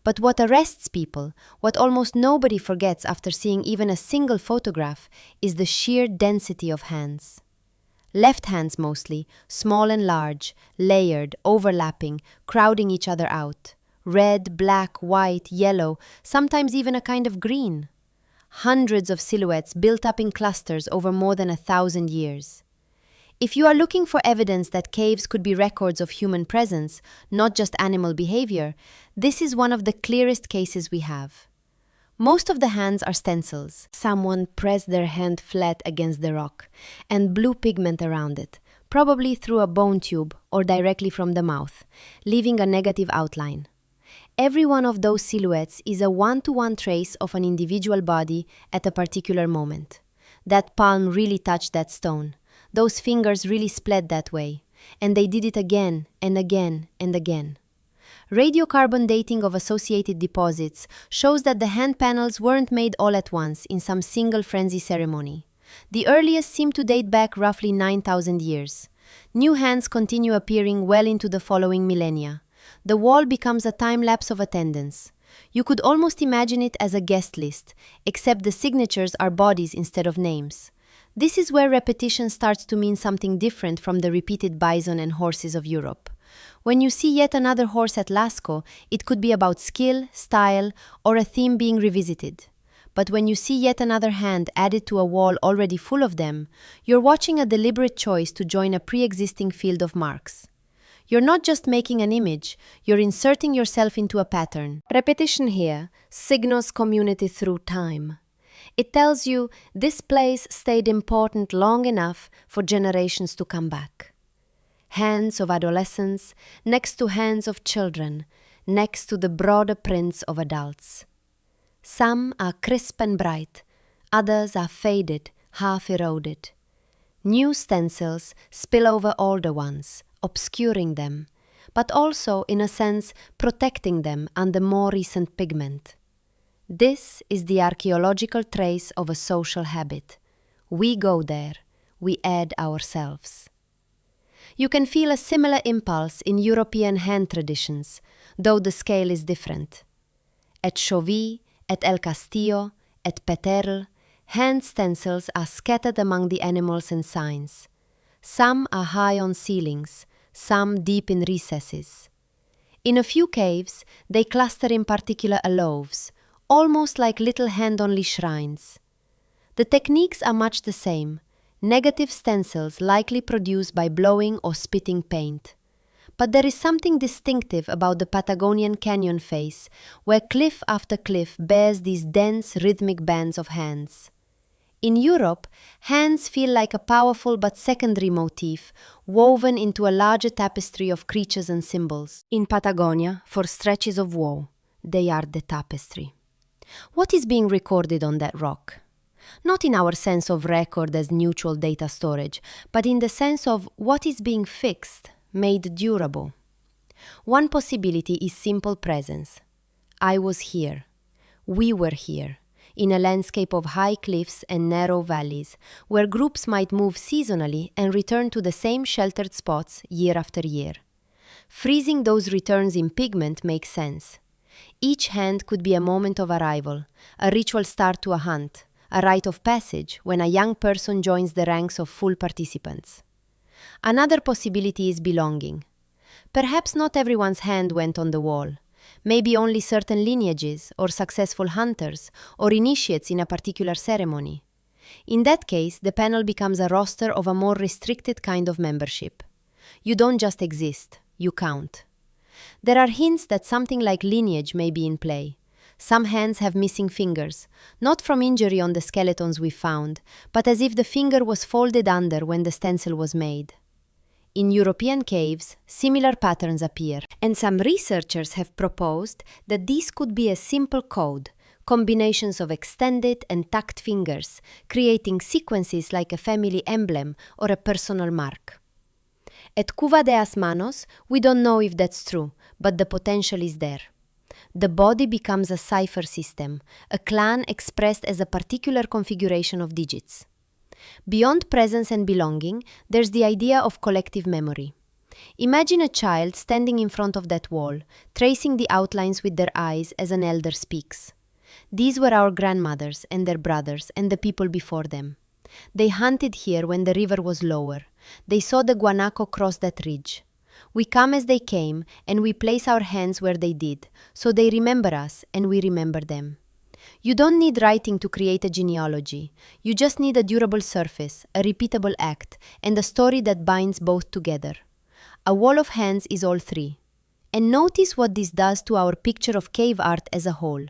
But what arrests people, what almost nobody forgets after seeing even a single photograph, is the sheer density of hands. Left hands mostly, small and large, layered, overlapping, crowding each other out. Red, black, white, yellow, sometimes even a kind of green. Hundreds of silhouettes built up in clusters over more than 1,000 years. If you are looking for evidence that caves could be records of human presence, not just animal behavior, this is one of the clearest cases we have. Most of the hands are stencils. Someone pressed their hand flat against the rock and blew pigment around it, probably through a bone tube or directly from the mouth, leaving a negative outline. Every one of those silhouettes is a one-to-one trace of an individual body at a particular moment. That palm really touched that stone. Those fingers really split that way. And they did it again and again and again. Radiocarbon dating of associated deposits shows that the hand panels weren't made all at once in some single frenzy ceremony. The earliest seem to date back roughly 9,000 years. New hands continue appearing well into the following millennia. The wall becomes a time-lapse of attendance. You could almost imagine it as a guest list, except the signatures are bodies instead of names. This is where repetition starts to mean something different from the repeated bison and horses of Europe. When you see yet another horse at Lascaux, it could be about skill, style, or a theme being revisited. But when you see yet another hand added to a wall already full of them, you're watching a deliberate choice to join a pre-existing field of marks. You're not just making an image, you're inserting yourself into a pattern. Repetition here signals community through time. It tells you this place stayed important long enough for generations to come back. Hands of adolescents next to hands of children, next to the broader prints of adults. Some are crisp and bright, others are faded, half eroded. New stencils spill over older ones, obscuring them, but also, in a sense, protecting them under more recent pigment. This is the archaeological trace of a social habit. We go there, we add ourselves. You can feel a similar impulse in European hand traditions, though the scale is different. At Chauvy, at El Castillo, at Peterl, hand stencils are scattered among the animals and signs. Some are high on ceilings, some deep in recesses. In a few caves, they cluster in particular aloves, almost like little hand-only shrines. The techniques are much the same, negative stencils likely produced by blowing or spitting paint. But there is something distinctive about the Patagonian canyon face, where cliff after cliff bears these dense rhythmic bands of hands. In Europe, hands feel like a powerful but secondary motif woven into a larger tapestry of creatures and symbols. In Patagonia, for stretches of woe, they are the tapestry. What is being recorded on that rock? Not in our sense of record as neutral data storage, but in the sense of what is being fixed, made durable. One possibility is simple presence. I was here. We were here. in a landscape of high cliffs and narrow valleys, where groups might move seasonally and return to the same sheltered spots year after year. Freezing those returns in pigment makes sense. Each hand could be a moment of arrival, a ritual start to a hunt, a rite of passage when a young person joins the ranks of full participants. Another possibility is belonging. Perhaps not everyone's hand went on the wall. Maybe only certain lineages, or successful hunters, or initiates in a particular ceremony. In that case, the panel becomes a roster of a more restricted kind of membership. You don't just exist, you count. There are hints that something like lineage may be in play. Some hands have missing fingers, not from injury on the skeletons we found, but as if the finger was folded under when the stencil was made. In European caves, similar patterns appear, and some researchers have proposed that these could be a simple code, combinations of extended and tucked fingers, creating sequences like a family emblem or a personal mark. At Cuva de las Manos, we don't know if that's true, but the potential is there. The body becomes a cipher system, a clan expressed as a particular configuration of digits. Beyond presence and belonging, there's the idea of collective memory. Imagine a child standing in front of that wall, tracing the outlines with their eyes as an elder speaks. These were our grandmothers and their brothers and the people before them. They hunted here when the river was lower. They saw the guanaco cross that ridge. We come as they came, and we place our hands where they did, so they remember us and we remember them. You don't need writing to create a genealogy. You just need a durable surface, a repeatable act, and a story that binds both together. A wall of hands is all three. And notice what this does to our picture of cave art as a whole.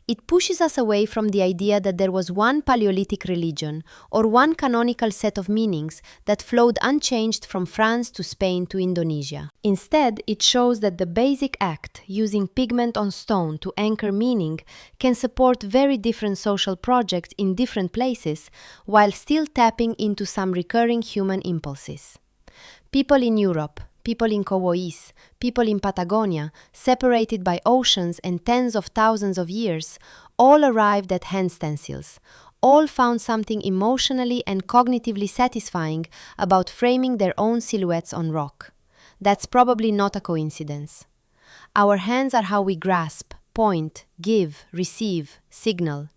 It pushes us away from the idea that there was one Paleolithic religion or one canonical set of meanings that flowed unchanged from France to Spain to Indonesia. Instead, it shows that the basic act, using pigment on stone to anchor meaning, can support very different social projects in different places while still tapping into some recurring human impulses. People in Europe, people in Cowois, people in Patagonia, separated by oceans and tens of thousands of years, all arrived at hand stencils. All found something emotionally and cognitively satisfying about framing their own silhouettes on rock. That's probably not a coincidence. Our hands are how we grasp, point, give, receive, signal.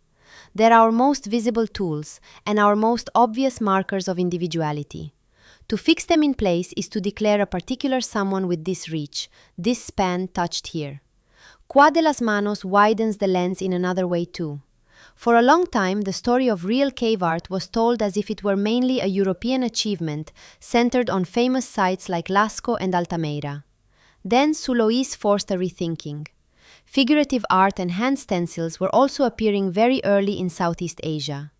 They're our most visible tools and our most obvious markers of individuality. To fix them in place is to declare a particular someone with this reach, this span touched here. Cuva de las Manos widens the lens in another way too. For a long time, the story of real cave art was told as if it were mainly a European achievement centered on famous sites like Lascaux and Altamira. Then Sulois forced a rethinking. Figurative art and hand stencils were also appearing very early in Southeast Asia.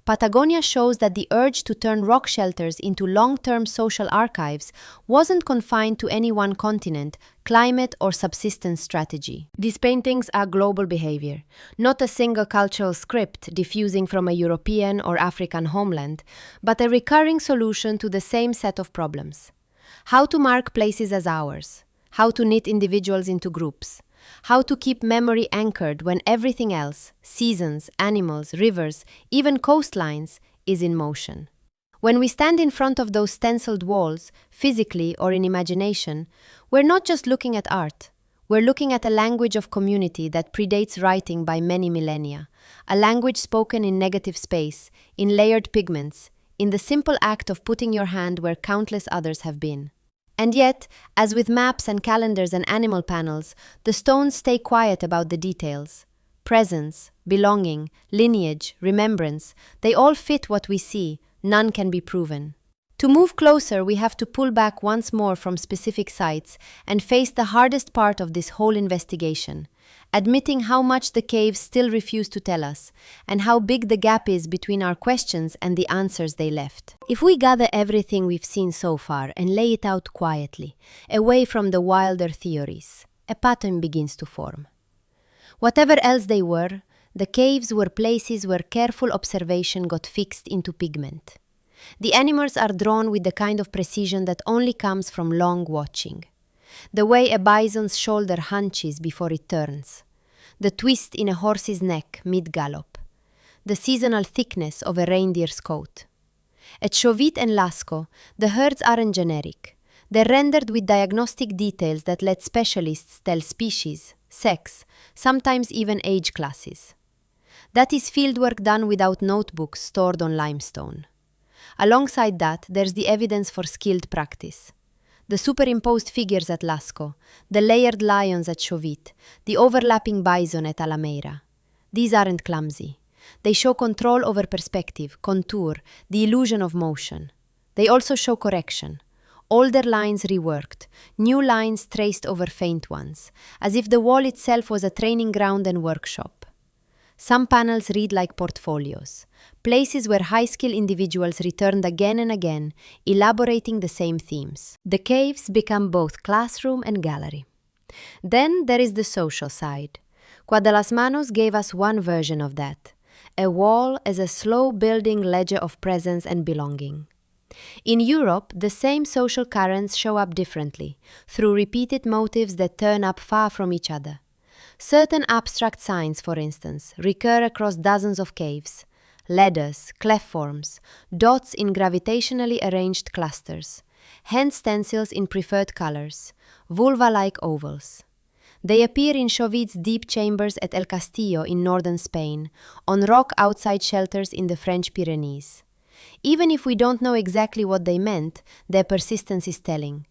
Patagonia shows that the urge to turn rock shelters into long-term social archives wasn't confined to any one continent, climate, or subsistence strategy. These paintings are global behavior, not a single cultural script diffusing from a European or African homeland, but a recurring solution to the same set of problems. How to mark places as ours, how to knit individuals into groups, how to keep memory anchored when everything else, seasons, animals, rivers, even coastlines, is in motion. When we stand in front of those stenciled walls, physically or in imagination, we're not just looking at art. We're looking at a language of community that predates writing by many millennia, a language spoken in negative space, in layered pigments, in the simple act of putting your hand where countless others have been. And yet, as with maps and calendars and animal panels, the stones stay quiet about the details. Presence, belonging, lineage, remembrance, they all fit what we see, none can be proven. To move closer, we have to pull back once more from specific sites and face the hardest part of this whole investigation, admitting how much the caves still refuse to tell us, and how big the gap is between our questions and the answers they left. If we gather everything we've seen so far and lay it out quietly, away from the wilder theories, a pattern begins to form. Whatever else they were, the caves were places where careful observation got fixed into pigment. The animals are drawn with the kind of precision that only comes from long watching. The way a bison's shoulder hunches before it turns. The twist in a horse's neck mid-gallop. the seasonal thickness of a reindeer's coat. At Chauvet and Lascaux, the herds aren't generic. They're rendered with diagnostic details that let specialists tell species, sex, sometimes even age classes. That is fieldwork done without notebooks stored on limestone. Alongside that, there's the evidence for skilled practice. The superimposed figures at Lascaux, the layered lions at Chauvet, the overlapping bison at Alameira. These aren't clumsy. They show control over perspective, contour, the illusion of motion. They also show correction. Older lines reworked, new lines traced over faint ones, as if the wall itself was a training ground and workshop. Some panels read like portfolios, places where high-skill individuals returned again and again, elaborating the same themes. The caves become both classroom and gallery. Then there is the social side. Qua de las Manos gave us one version of that, a wall as a slow-building ledger of presence and belonging. In Europe, the same social currents show up differently, through repeated motifs that turn up far from each other. Certain abstract signs, for instance, recur across dozens of caves: ladders, clef forms, dots in gravitationally arranged clusters, hand stencils in preferred colors, vulva-like ovals. They appear in Chauvet's deep chambers at El Castillo in northern Spain, on rock outside shelters in the French Pyrenees. Even if we don't know exactly what they meant, their persistence is telling.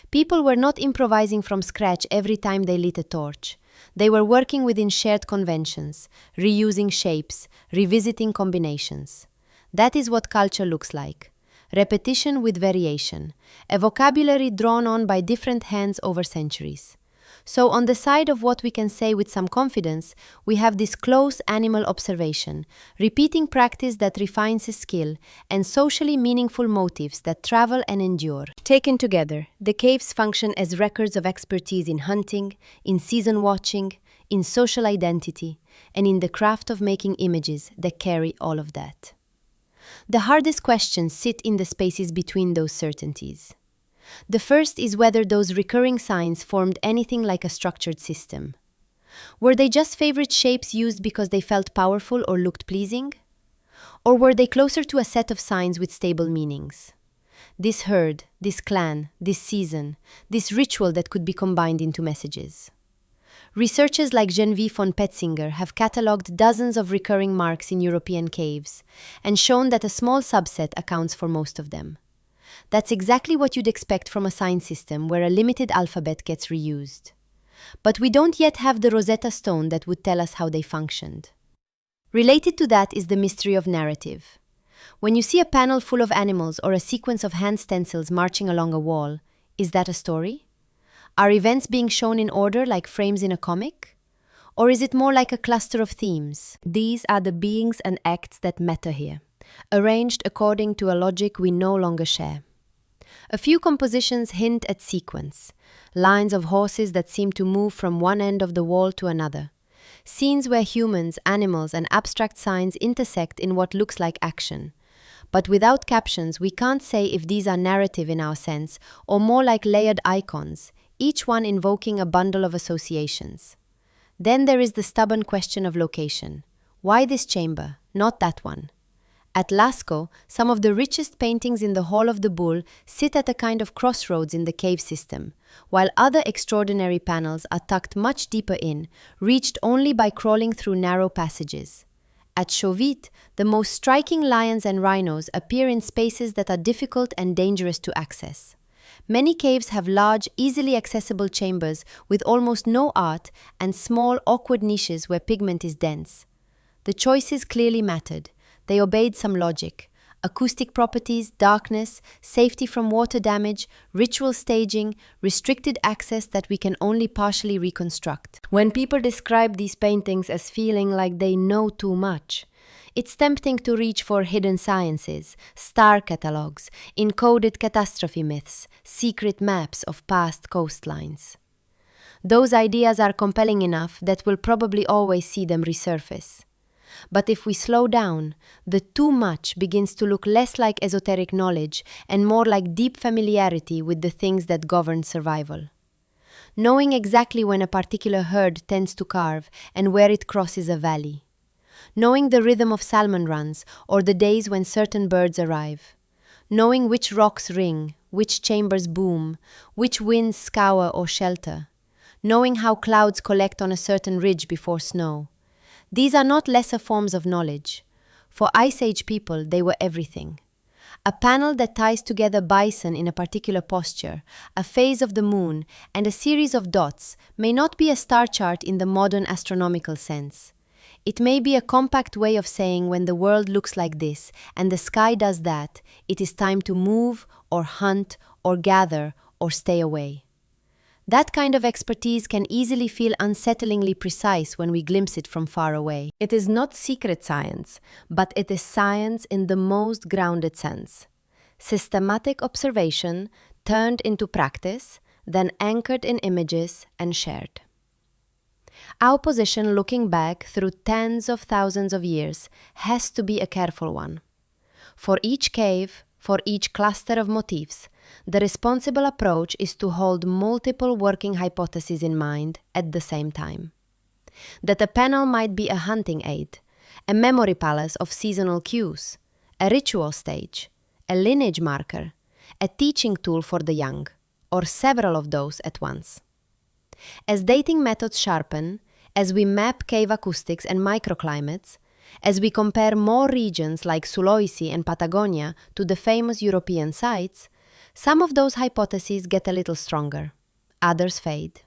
People were not improvising from scratch every time they lit a torch. They were working within shared conventions, reusing shapes, revisiting combinations. That is what culture looks like. Repetition with variation, a vocabulary drawn on by different hands over centuries. So on the side of what we can say with some confidence, we have this close animal observation, repeating practice that refines a skill, and socially meaningful motifs that travel and endure. Taken together, the caves function as records of expertise in hunting, in season watching, in social identity, and in the craft of making images that carry all of that. The hardest questions sit in the spaces between those certainties. The first is whether those recurring signs formed anything like a structured system. Were they just favorite shapes used because they felt powerful or looked pleasing? Or were they closer to a set of signs with stable meanings? This herd, this clan, this season, this ritual that could be combined into messages. Researchers like Geneviève von Petzinger have catalogued dozens of recurring marks in European caves and shown that a small subset accounts for most of them. That's exactly what you'd expect from a sign system where a limited alphabet gets reused. But we don't yet have the Rosetta Stone that would tell us how they functioned. Related to that is the mystery of narrative. When you see a panel full of animals or a sequence of hand stencils marching along a wall, is that a story? Are events being shown in order like frames in a comic? Or is it more like a cluster of themes? These are the beings and acts that matter here, arranged according to a logic we no longer share. A few compositions hint at sequence, lines of horses that seem to move from one end of the wall to another, scenes where humans, animals, and abstract signs intersect in what looks like action. But without captions, we can't say if these are narrative in our sense or more like layered icons, each one invoking a bundle of associations. Then there is the stubborn question of location. Why this chamber, not that one? At Lascaux, some of the richest paintings in the Hall of the Bull sit at a kind of crossroads in the cave system, while other extraordinary panels are tucked much deeper in, reached only by crawling through narrow passages. At Chauvet, the most striking lions and rhinos appear in spaces that are difficult and dangerous to access. Many caves have large, easily accessible chambers with almost no art and small, awkward niches where pigment is dense. The choices clearly mattered. They obeyed some logic. Acoustic properties, darkness, safety from water damage, ritual staging, restricted access that we can only partially reconstruct. When people describe these paintings as feeling like they know too much, it's tempting to reach for hidden sciences, star catalogs, encoded catastrophe myths, secret maps of past coastlines. Those ideas are compelling enough that we'll probably always see them resurface. But if we slow down, the too much begins to look less like esoteric knowledge and more like deep familiarity with the things that govern survival. Knowing exactly when a particular herd tends to carve and where it crosses a valley. knowing the rhythm of salmon runs or the days when certain birds arrive, knowing which rocks ring, which chambers boom, which winds scour or shelter, knowing how clouds collect on a certain ridge before snow. These are not lesser forms of knowledge. For Ice Age people, they were everything. A panel that ties together bison in a particular posture, a phase of the moon, and a series of dots may not be a star chart in the modern astronomical sense. It may be a compact way of saying when the world looks like this and the sky does that, it is time to move or hunt or gather or stay away. That kind of expertise can easily feel unsettlingly precise when we glimpse it from far away. It is not secret science, but it is science in the most grounded sense. Systematic observation turned into practice, then anchored in images and shared. Our position looking back through tens of thousands of years has to be a careful one. For each cave, for each cluster of motifs, the responsible approach is to hold multiple working hypotheses in mind at the same time. That a panel might be a hunting aid, a memory palace of seasonal cues, a ritual stage, a lineage marker, a teaching tool for the young, or several of those at once. As dating methods sharpen, as we map cave acoustics and microclimates, as we compare more regions like Sulawesi and Patagonia to the famous European sites, some of those hypotheses get a little stronger, others fade.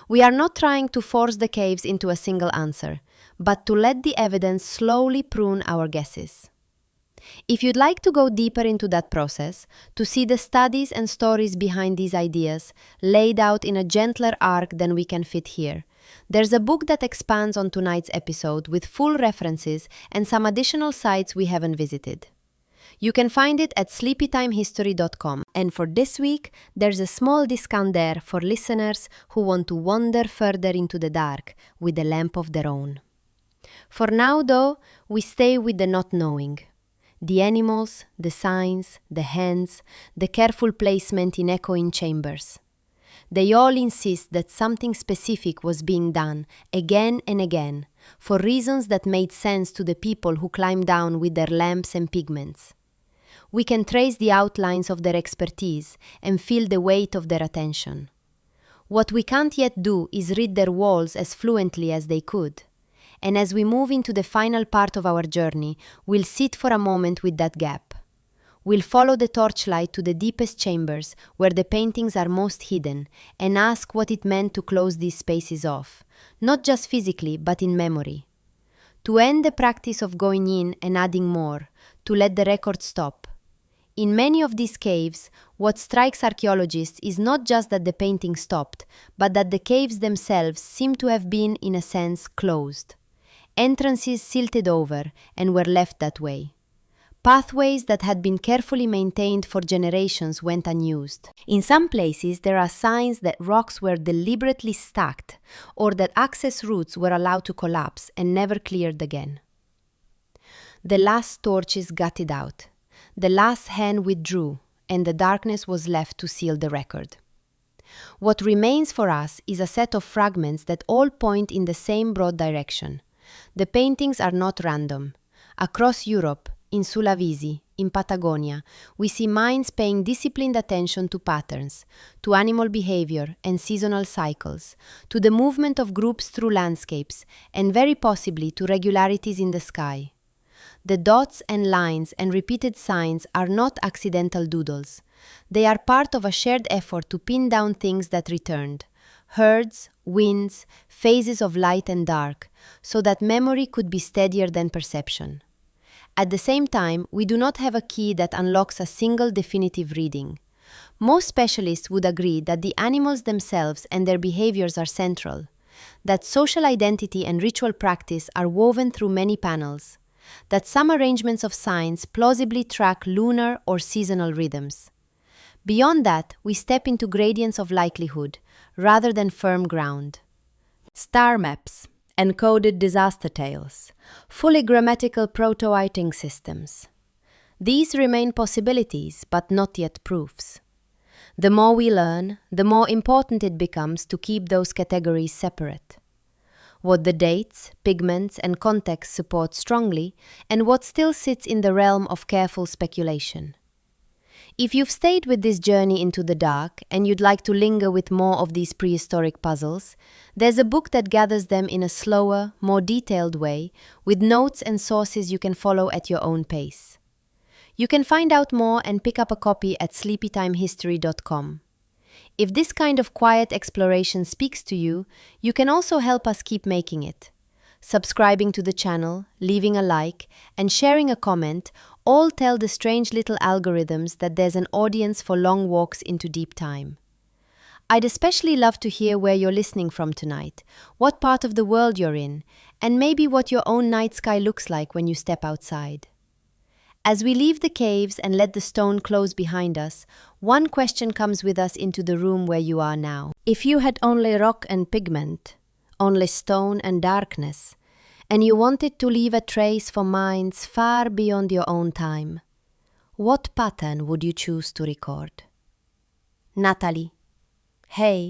We are not trying to force the caves into a single answer, but to let the evidence slowly prune our guesses. If you'd like to go deeper into that process, to see the studies and stories behind these ideas laid out in a gentler arc than we can fit here, there's a book that expands on tonight's episode with full references and some additional sites we haven't visited. You can find it at sleepytimehistory.com, and for this week, there's a small discount there for listeners who want to wander further into the dark with a lamp of their own. For now, though, we stay with the not knowing. The animals, the signs, the hands, the careful placement in echoing chambers. They all insist that something specific was being done again and again, for reasons that made sense to the people who climbed down with their lamps and pigments. We can trace the outlines of their expertise and feel the weight of their attention. What we can't yet do is read their walls as fluently as they could. And as we move into the final part of our journey, we'll sit for a moment with that gap. We'll follow the torchlight to the deepest chambers where the paintings are most hidden and ask what it meant to close these spaces off, not just physically but in memory. To end the practice of going in and adding more, to let the record stop. In many of these caves, what strikes archaeologists is not just that the painting stopped, but that the caves themselves seem to have been, in a sense, closed. Entrances silted over and were left that way. Pathways that had been carefully maintained for generations went unused. In some places, there are signs that rocks were deliberately stacked or that access routes were allowed to collapse and never cleared again. The last torch is gutted out. The last hand withdrew, and the darkness was left to seal the record. What remains for us is a set of fragments that all point in the same broad direction. The paintings are not random. Across Europe, in Sulawesi, in Patagonia, we see minds paying disciplined attention to patterns, to animal behavior and seasonal cycles, to the movement of groups through landscapes, and very possibly to regularities in the sky. The dots and lines and repeated signs are not accidental doodles. They are part of a shared effort to pin down things that returned, herds, winds, phases of light and dark, so that memory could be steadier than perception. At the same time, we do not have a key that unlocks a single definitive reading. Most specialists would agree that the animals themselves and their behaviors are central, that social identity and ritual practice are woven through many panels, that some arrangements of signs plausibly track lunar or seasonal rhythms. Beyond that, we step into gradients of likelihood, rather than firm ground. Star maps, encoded disaster tales, fully grammatical proto-writing systems. These remain possibilities, but not yet proofs. The more we learn, the more important it becomes to keep those categories separate. what the dates, pigments, and context support strongly, and what still sits in the realm of careful speculation. If you've stayed with this journey into the dark and you'd like to linger with more of these prehistoric puzzles, there's a book that gathers them in a slower, more detailed way, with notes and sources you can follow at your own pace. You can find out more and pick up a copy at sleepytimehistory.com. If this kind of quiet exploration speaks to you, you can also help us keep making it. Subscribing to the channel, leaving a like, and sharing a comment all tell the strange little algorithms that there's an audience for long walks into deep time. I'd especially love to hear where you're listening from tonight, what part of the world you're in, and maybe what your own night sky looks like when you step outside. As we leave the caves and let the stone close behind us, one question comes with us into the room where you are now. If you had only rock and pigment, only stone and darkness, and you wanted to leave a trace for minds far beyond your own time, what pattern would you choose to record? Natalie. Hey.